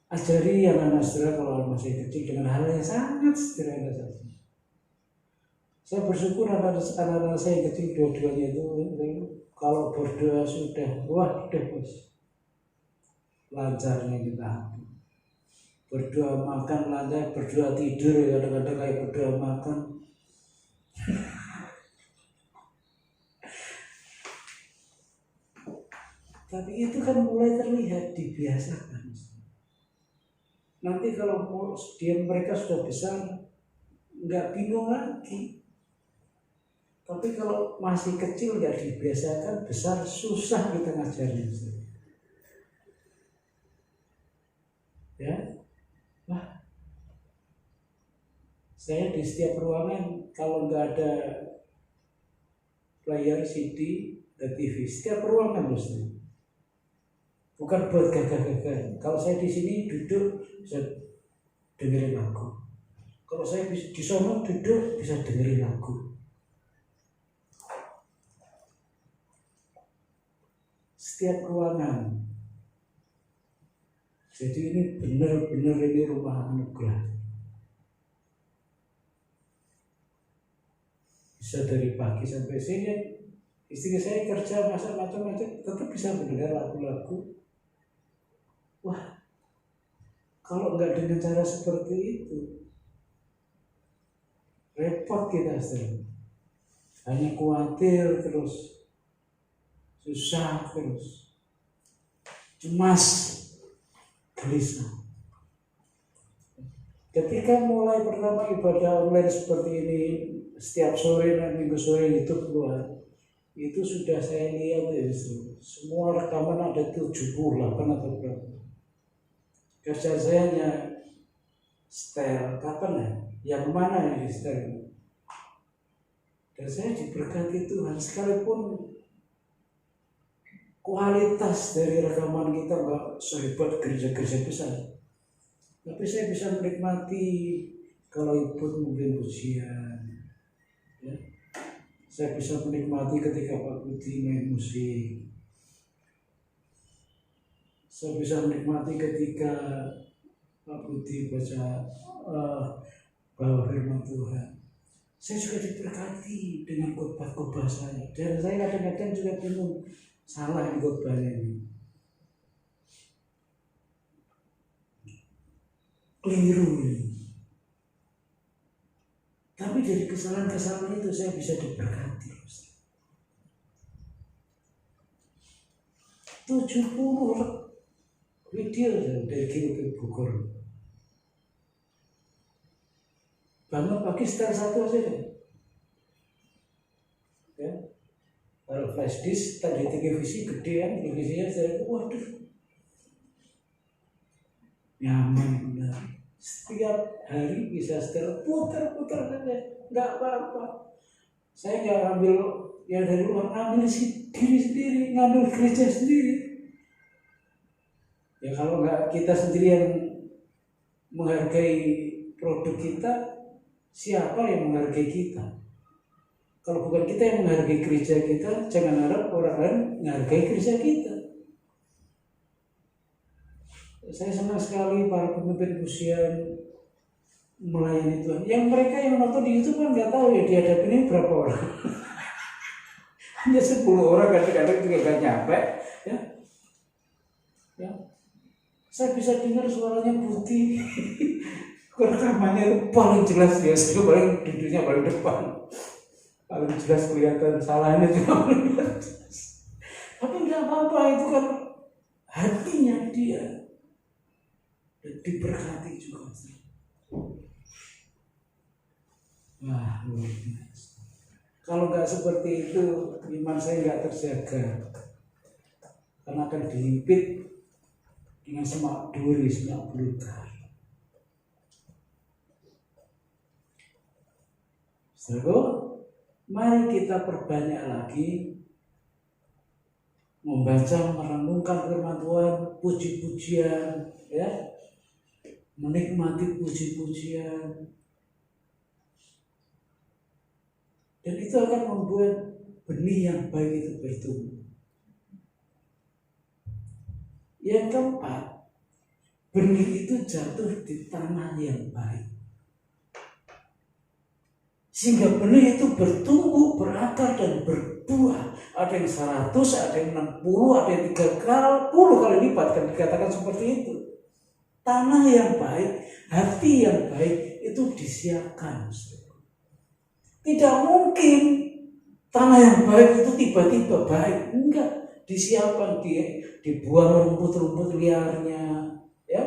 Ajari anak-anak saudara kalau masih kecil dengan hal yang sangat sederhana saja. Saya bersyukur anak-anak saya yang kecil dua-duanya itu kalau berdoa sudah bos, lancarnya kita. Berdoa makan lancar, berdoa tidur kadang-kadang kayak berdoa makan. Tapi itu kan mulai terlihat, dibiasakan. Nanti kalau mereka sudah besar, nggak bingung lagi. Tapi kalau masih kecil nggak dibiasakan, besar susah kita ngajarin. Ya, wah, saya di setiap ruangan kalau nggak ada player CD dan TV, setiap ruangan mesti. Bukan buat gagah-gagah. Kalau saya di sini duduk bisa dengerin lagu. Kalau saya di sono duduk bisa dengerin lagu. Setiap ruangan. Jadi ini benar-benar ini rumah anugerah. Bisa dari pagi sampai sini. Istri saya kerja masak macam-macam, tetap bisa mendengar lagu-lagu. Wah, kalau nggak dengan cara seperti itu, repot kita sering. Hanya khawatir terus, susah terus, cemas, gelisah. Ketika mulai pertama ibadah online seperti ini, setiap sore dan minggu sore itu keluar, itu sudah saya lihat ya, semua rekaman ada 78 atau berapa. Kerja saya hanya setel, kapan ya? Yang mana yang di setel? Dan saya diberkati Tuhan, sekalipun kualitas dari rekaman kita nggak sehebat gereja-gereja besar, tapi saya bisa menikmati kalau ikut mungkin ujian, ya. Saya bisa menikmati ketika Pak Budi main musik. Saya bisa menikmati ketika Pak Budi baca bahwa firman Tuhan. Saya juga diberkati dengan khotbah-khotbah saya. Dan saya kadang-kadang juga bingung salah di khotbahnya ini. Keliru ini. Tapi dari kesalahan-kesalahan itu saya bisa diberkati. 70 video dari GWP Bogor. Bangun pagi setel satu aja deh. Ya. Kalau flash disk tadi televisi gede kan, televisinya saya waduh. Nyaman benar. Setiap hari bisa setel putar-putar saja, nggak apa-apa. Saya nggak ngambil yang dari luar, ngambil diri sendiri, ngambil gereja sendiri. Ya kalau nggak kita sendiri yang menghargai produk kita, siapa yang menghargai kita? Kalau bukan kita yang menghargai gereja kita, jangan harap orang lain menghargai gereja kita. Saya senang sekali para pemimpin usian melayani Tuhan. Yang mereka yang nonton di YouTube kan nggak tahu ya di hadap ini berapa orang. Hanya 10 orang, kadang-kadang juga nggak nyampe. Ya. Ya. Saya bisa dengar suaranya putih. Rekamannya itu paling jelas dia, saya paling duduknya paling depan. Paling jelas kelihatan salahnya juga paling jelas. Tapi nggak apa-apa, itu kan hatinya dia. Dan diberkati juga. Wah, luar biasa. Kalau nggak seperti itu, iman saya nggak terjaga. Karena akan dihimpit dengan semak duri, semak belukar. Saudara, mari kita perbanyak lagi membaca, merenungkan firman Tuhan, puji-pujian, ya, menikmati puji-pujian, dan itu akan membuat benih yang baik itu bertumbuh. Yang keempat, benih itu jatuh di tanah yang baik, sehingga benih itu bertumbuh, berakar dan berbuah. Ada yang 100, ada yang 60, ada yang 30 kali lipat, kan dikatakan seperti itu. Tanah yang baik, hati yang baik itu disiapkan. Tidak mungkin tanah yang baik itu tiba-tiba baik, enggak. Disiapkan, dibuang rumput-rumput liarnya, ya,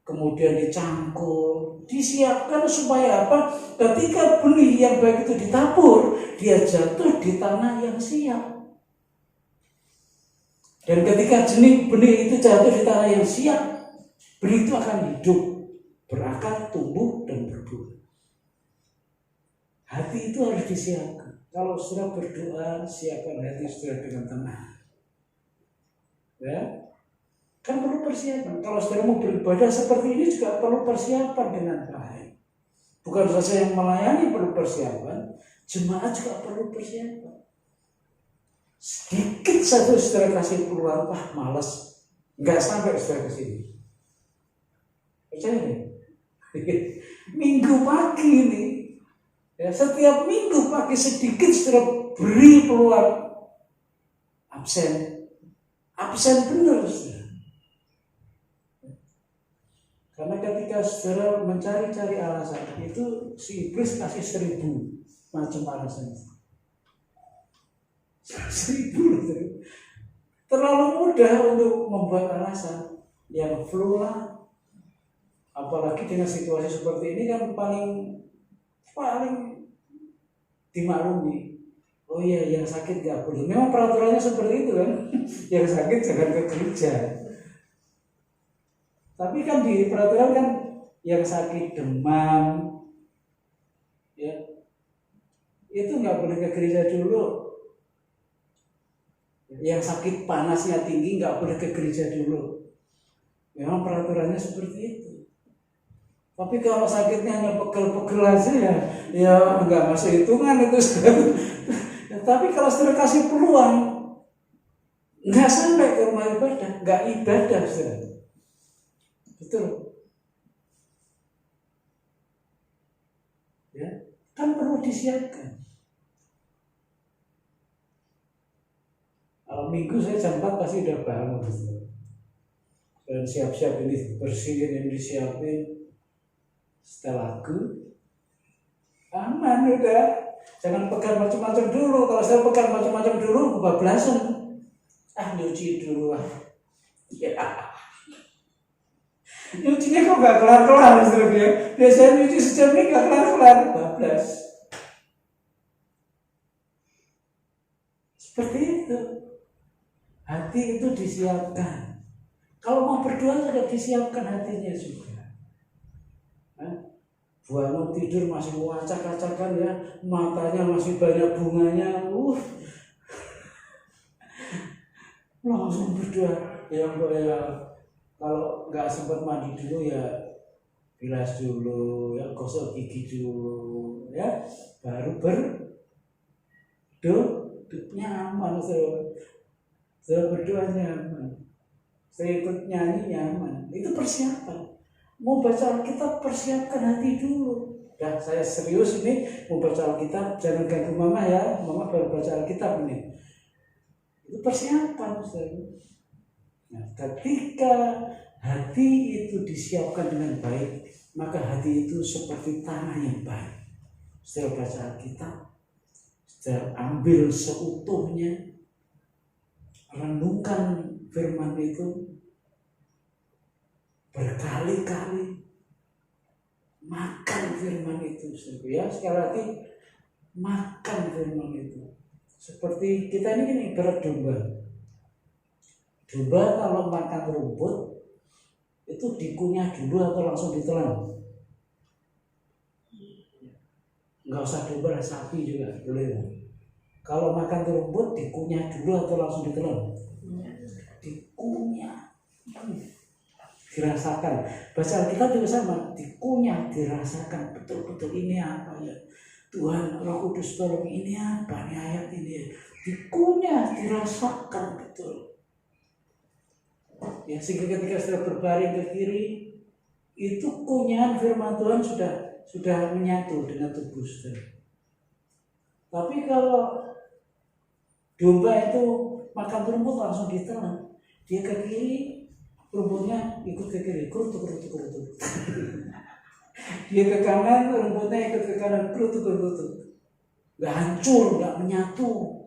kemudian dicangkul, disiapkan supaya apa? Ketika benih yang baik itu ditabur, dia jatuh di tanah yang siap. Dan ketika benih itu jatuh di tanah yang siap, benih itu akan hidup, berakar, tumbuh, dan berbuah. Hati itu harus disiapkan. Kalau sudah berdoa, siapkan hati sudah dengan tenang. Ya, kan perlu persiapan. Kalau saudara mau beribadah seperti ini juga perlu persiapan dengan baik. Bukan saja yang melayani perlu persiapan, jemaat juga perlu persiapan. Sedikit saja saudara kasih peluang, wah malas, nggak sampai saudara ke sini. Percaya nih? Minggu pagi ini, ya, setiap minggu pagi sedikit saudara beri peluang, absen benar saudara. Karena ketika saudara mencari-cari alasan, itu si iblis kasih 1000 macam alasan. 1000 terlalu mudah untuk membuat alasan. Yang flu lah, apalagi dengan situasi seperti ini kan paling dimaklumi. Oh iya, yang sakit gak boleh. Memang peraturannya seperti itu kan. Yang sakit jangan ke gereja. Tapi kan di peraturan kan yang sakit demam, ya, itu nggak boleh ke gereja dulu. Yang sakit panasnya tinggi nggak boleh ke gereja dulu. Memang peraturannya seperti itu. Tapi kalau sakitnya hanya pegel-pegel aja ya nggak masuk hitungan itu. Tapi kalau saudara kasih peluang, nggak sampai ke rumah ibadah, nggak ibadah saudara. Betul. Ya, kan perlu disiapkan. Kalau minggu saya jam 4 pasti udah bangun. Dan siap-siap ini bersihin, ini disiapin. Setelah lagu, aman udah. Jangan pegang macam-macam dulu. Kalau saya pegang macam-macam dulu, kebablasan. Nyuci dulu lah. Ya. Nyucinya kok gak kelar-kelar sebenarnya. Biasanya nyuci sejam ini gak kelar-kelar. Bablas. Seperti itu. Hati itu disiapkan. Kalau mau berdoa juga disiapkan hatinya juga. Bangun tidur masih wacak-wacakan ya, matanya masih banyak bunganya, langsung berdoa. Ya kalau nggak sempat mandi dulu ya bilas dulu, ya gosok gigi dulu, ya baru nyaman, saya berdoa nyaman, saya ikut nyanyi nyaman. Itu persiapan. Mau baca Alkitab, persiapkan hati dulu. Ya, saya serius ini mau baca Alkitab, jangan ganggu mama ya. Mama baru baca Alkitab ini. Itu persiapan, saudara. Nah, ketika hati itu disiapkan dengan baik, maka hati itu seperti tanah yang baik. Setelah baca Alkitab, setelah ambil seutuhnya, renungkan firman itu berkali-kali, makan firman itu. Ya, sekali lagi, makan firman itu. Seperti kita ini kan ibarat domba. Domba kalau makan rumput itu dikunyah dulu atau langsung ditelan? Nggak usah domba, sapi juga boleh. Kalau makan rumput dikunyah dulu atau langsung ditelan? Dikunyah, dirasakan. Baca Alkitab juga sama, dikunyah, dirasakan betul-betul ini apa ya. Tuhan Roh Kudus tolong ini apa nih ayat ini, dikunyah, dirasakan betul. Ya, sehingga ketika sudah berbaring ke kiri, itu kunyahan firman Tuhan sudah menyatu dengan tubuh saudara. Tapi kalau domba itu makan rumput langsung ditelan, dia ke kiri, rumputnya ikut ke kiri, kerutuk. Dia ke kanan, rumputnya ikut ke kanan, kerutuk. Gak hancur, gak menyatu.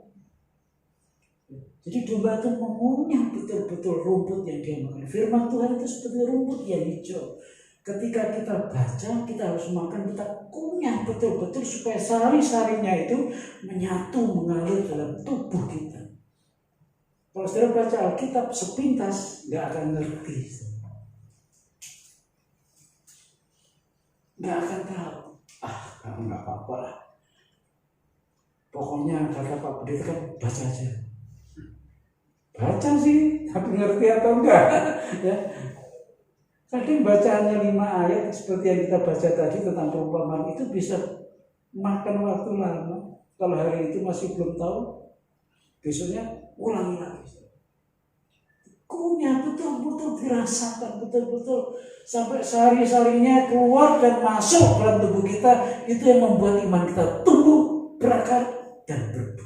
Jadi domba itu mengunyah betul-betul rumput yang dia makan. Firman Tuhan itu seperti rumput yang hijau. Ketika kita baca, kita harus makan, kita kunyah betul-betul supaya sari-sarinya itu menyatu, mengalir dalam tubuh kita. Kalau saudara baca Alkitab sepintas, gak akan ngerti. Gak akan tahu. Kamu gak apa-apa lah. Pokoknya kata Pak Pendeta kan baca aja. Baca sih, tapi ngerti atau enggak? Ya. Kadang bacaannya 5 ayat seperti yang kita baca tadi tentang perumpamaan itu bisa makan waktu lama. Kalau hari itu masih belum tahu, besoknya ulangi lagi. Kunyah betul-betul dirasakan betul-betul sampai sari-sarinya keluar dan masuk dalam tubuh kita. Itu yang membuat iman kita tumbuh, berakar dan berbuah.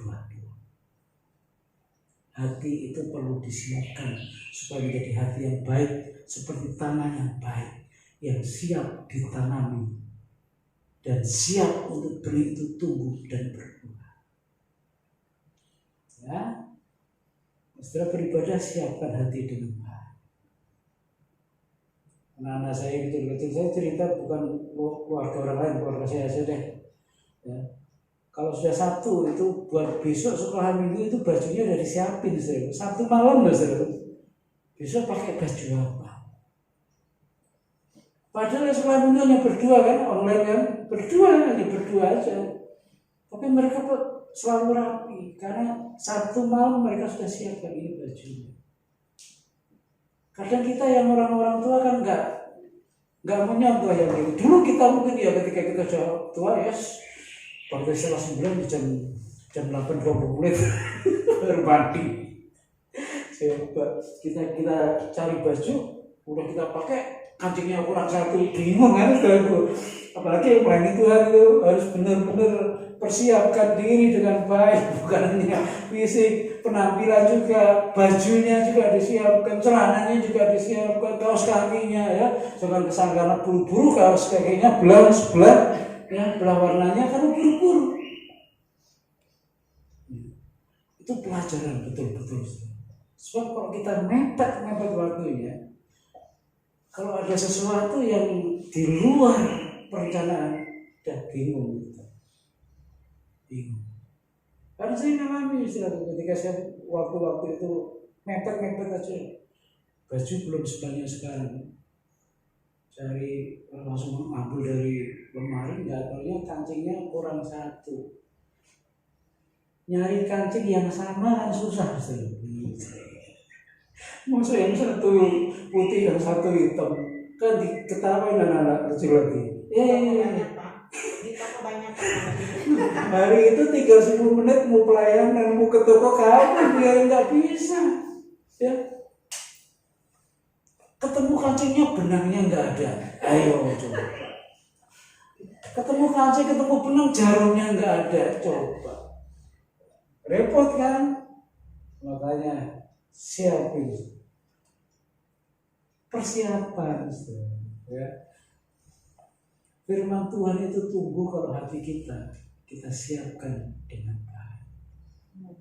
Hati itu perlu disiapkan supaya menjadi hati yang baik, seperti tanah yang baik yang siap ditanami dan siap untuk benih itu tumbuh dan berbuah. Ya, setelah beribadah siapkan hati dengan baik. Anak-anak saya kecil-kecil, saya cerita bukan keluarga orang lain, keluarga saya aja deh. Ya. Kalau sudah Sabtu itu buat besok sekolah minggu itu bajunya udah disiapin, saudara. Sabtu malam loh, saudara. Besok pakai baju apa? Padahal sekolah minggu hanya berdua kan, online kan, berdua aja. Tapi mereka selalu rapi karena Sabtu malam mereka sudah siapkan ini bajunya. Kadang kita yang orang-orang tua kan nggak menyontoh yang gitu. Dulu kita mungkin ya ketika kita sudah tua ya. Pada setelah 9 jam 8.20 baru mandi. Coba kita cari baju, udah kita pakai kancingnya kurang satu, bingung kan saudaraku. Apalagi yang melayani Tuhan itu harus benar-benar persiapkan diri dengan baik, bukan hanya fisik, penampilan juga, bajunya juga disiapkan, celananya juga disiapkan, kaos kakinya ya, jangan kesangkaan buru-buru kaos kakinya belah ya, belah warnanya karena buru-buru. Itu pelajaran betul-betul. Sebab kalau kita mepet waktunya, kalau ada sesuatu yang di luar perencanaan, udah bingung kita. Bingung. Karena saya ngalami ketika saya waktu-waktu itu mepet aja. Baju belum sebanyak sekarang. Dari langsung ambil dari lemari, nggak taunya kancingnya kurang satu. Nyari kancing yang sama kan susah sih. Maksud yang satu putih yang satu hitam kan diketawain anak-anak kecil lagi. Hari itu tinggal 10 menit mau pelayanan, mau ke toko kapan biar nggak bisa. Ya. Ketemu kancingnya benangnya nggak ada, ayo coba. Ketemu kancing, ketemu benang jarumnya nggak ada, coba. Repot kan? Makanya siapin persiapan, ya. Firman Tuhan itu tumbuh kalau hati kita siapkan dengan baik.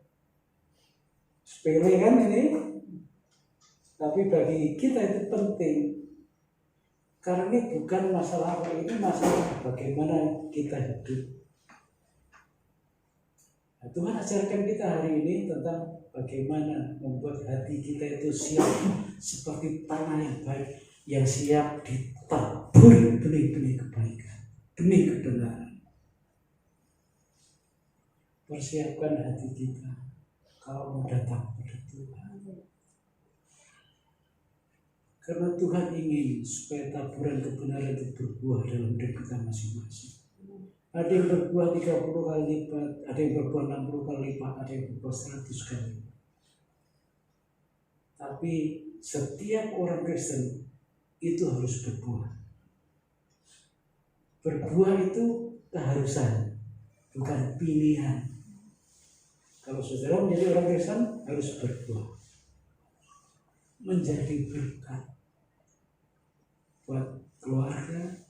Sepele kan ini, tapi bagi kita itu penting. Karena ini bukan masalah apa, ini masalah bagaimana kita hidup. Nah, Tuhan ajarkan kita hari ini tentang bagaimana membuat hati kita itu siap seperti tanah yang baik, yang siap ditabur benih-benih kebaikan, benih kebenaran. Persiapkan hati kita kalau mau datang pada Tuhan. Karena Tuhan ingin supaya taburan kebenaran itu berbuah dalam hidup kita masing-masing. Ada yang berbuah 30 kali lipat, ada yang berbuah 60 kali lipat, ada yang berbuah 100 kali lipat. Tapi setiap orang Kristen itu harus berbuah. Berbuah itu keharusan, bukan pilihan. Kalau saudara menjadi orang Kristen harus berbuah, menjadi berkat buat keluarga.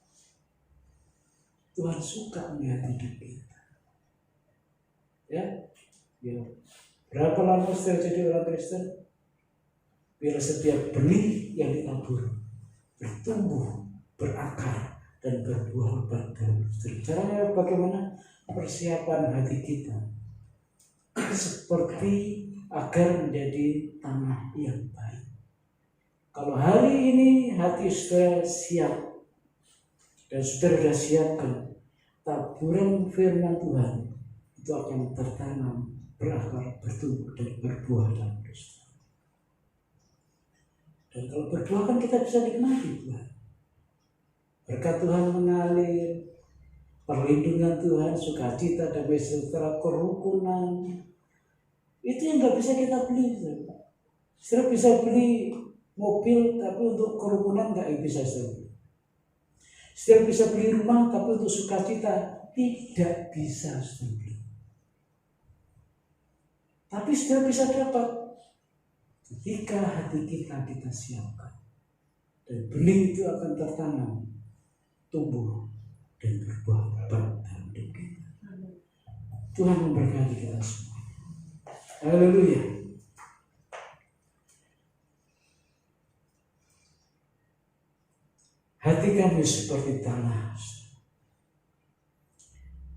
Tuhan suka melihat hidup kita. Ya. Berapa lama setelah jadi orang Kristen? Biar setiap benih yang ditabur bertumbuh, berakar, dan berbuah lebat dalam hidup. Caranya bagaimana? Persiapan hati kita seperti agar menjadi tanah yang baik. Kalau hari ini hati saudara siap dan saudara sudah siapkan, taburan firman Tuhan itu akan tertanam, berakar, bertumbuh, dan berbuah dalam Kristus. Dan kalau berbuah kan kita bisa nikmati Tuhan. Berkat Tuhan mengalir, perlindungan Tuhan, sukacita, damai sejahtera, kerukunan. Itu yang nggak bisa kita beli. Saudara bisa beli mobil, tapi untuk kerukunan nggak bisa beli. Saudara bisa beli rumah, tapi untuk sukacita tidak bisa beli. Tapi saudara bisa dapat ketika hati kita siapkan, dan benih itu akan tertanam, tumbuh, dan berbuah lebat dalam hidup kita. Tuhan memberkati kita semua. Haleluya. Hati kami seperti tanah,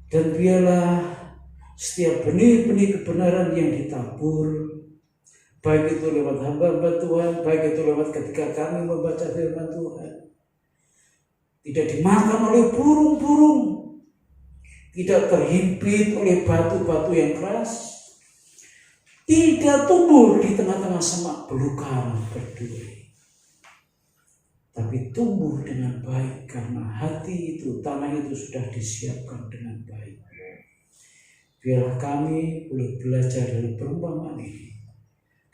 dan biarlah setiap benih-benih kebenaran yang ditabur, baik itu lewat hamba-hamba Tuhan, baik itu lewat ketika kami membaca firman Tuhan, tidak dimakan oleh burung-burung, tidak terhimpit oleh batu-batu yang keras, tidak tumbuh di tengah-tengah semak belukar berduri, tapi tumbuh dengan baik karena hati itu, tanah itu sudah disiapkan dengan baik. Biarlah kami boleh belajar dari perumpamaan ini.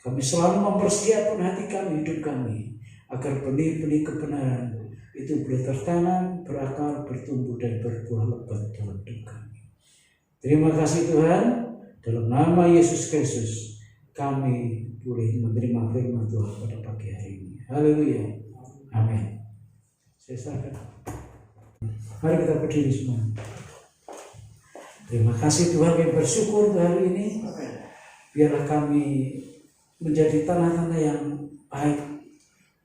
Kami selalu mempersiapkan hati kami, hidup kami, agar benih-benih kebenaran itu boleh tertanam, berakar, bertumbuh, dan berbuah lebat dalam hidup kami. Terima kasih Tuhan, dalam nama Yesus Kristus kami boleh menerima firman Tuhan pada pagi hari ini. Haleluya. Amin. Saya serahkan. Mari kita berdiri semua. Terima kasih Tuhan, kami bersyukur hari ini. Biarlah kami menjadi tanah-tanah yang baik,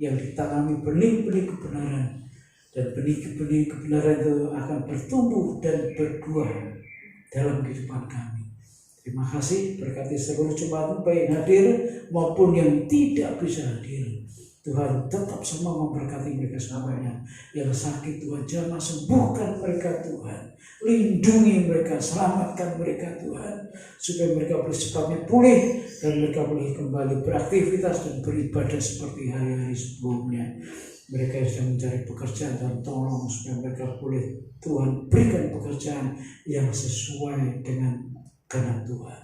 yang ditanami benih-benih kebenaran, dan benih-benih kebenaran itu akan bertumbuh dan berbuah dalam kehidupan kami. Terima kasih, berkati seluruh jemaat baik yang hadir maupun yang tidak bisa hadir. Tuhan tetap semua memberkati mereka semuanya. Yang sakit Tuhan jamah sembuhkan mereka Tuhan. Lindungi mereka, selamatkan mereka Tuhan. Supaya mereka boleh secepatnya pulih dan mereka boleh kembali beraktivitas dan beribadah seperti hari-hari sebelumnya. Mereka yang sedang mencari pekerjaan, dan tolong supaya mereka boleh Tuhan berikan pekerjaan yang sesuai dengan kehendak Tuhan.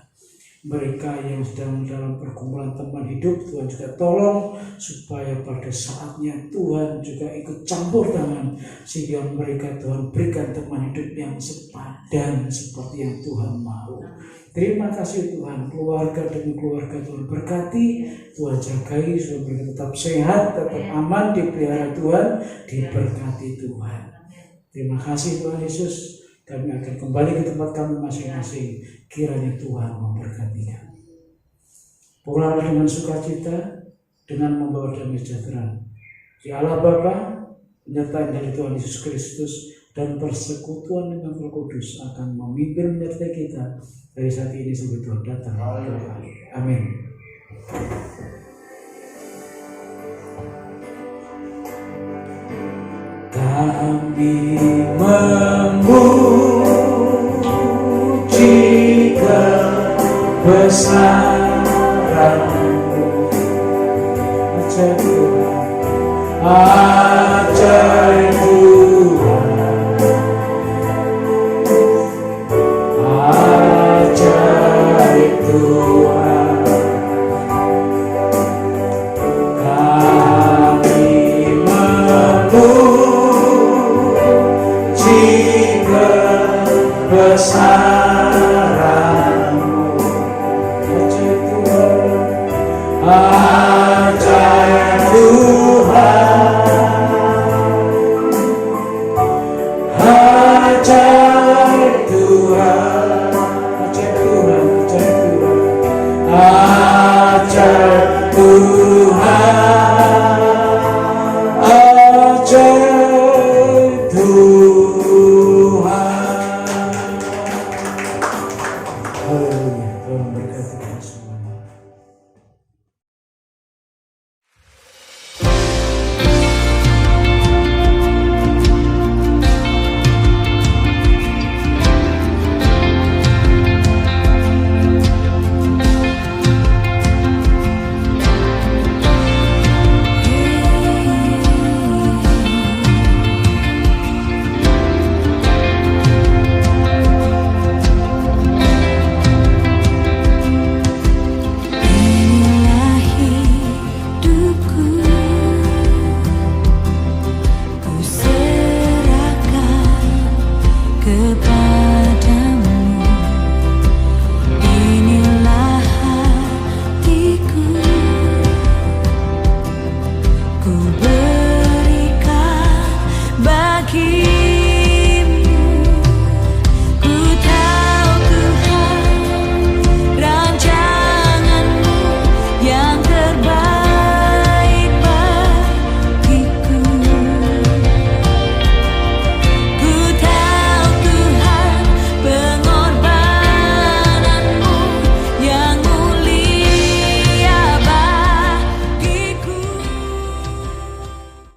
mereka yang sedang dalam pergumulan teman hidup, Tuhan juga tolong supaya pada saatnya Tuhan juga ikut campur tangan sehingga mereka Tuhan berikan teman hidup yang sepadan seperti yang Tuhan mau. Terima kasih Tuhan, keluarga demi keluarga Tuhan berkati, Tuhan jagai supaya mereka tetap sehat, tetap aman, dipelihara Tuhan, diberkati Tuhan. Terima kasih Tuhan Yesus. Kami akan kembali ke tempat kami masing-masing. Kiranya Tuhan memberkati kami. Pulanglah dengan sukacita, dengan membawa damai sejahtera. Di Allah Bapa, penyertaan dari Tuhan Yesus Kristus, dan persekutuan dengan Roh Kudus akan memimpin menyertai kita dari saat ini sampai Tuhan datang. Amin. Kami memuji kebesaran-Mu, ajaib Tuhan.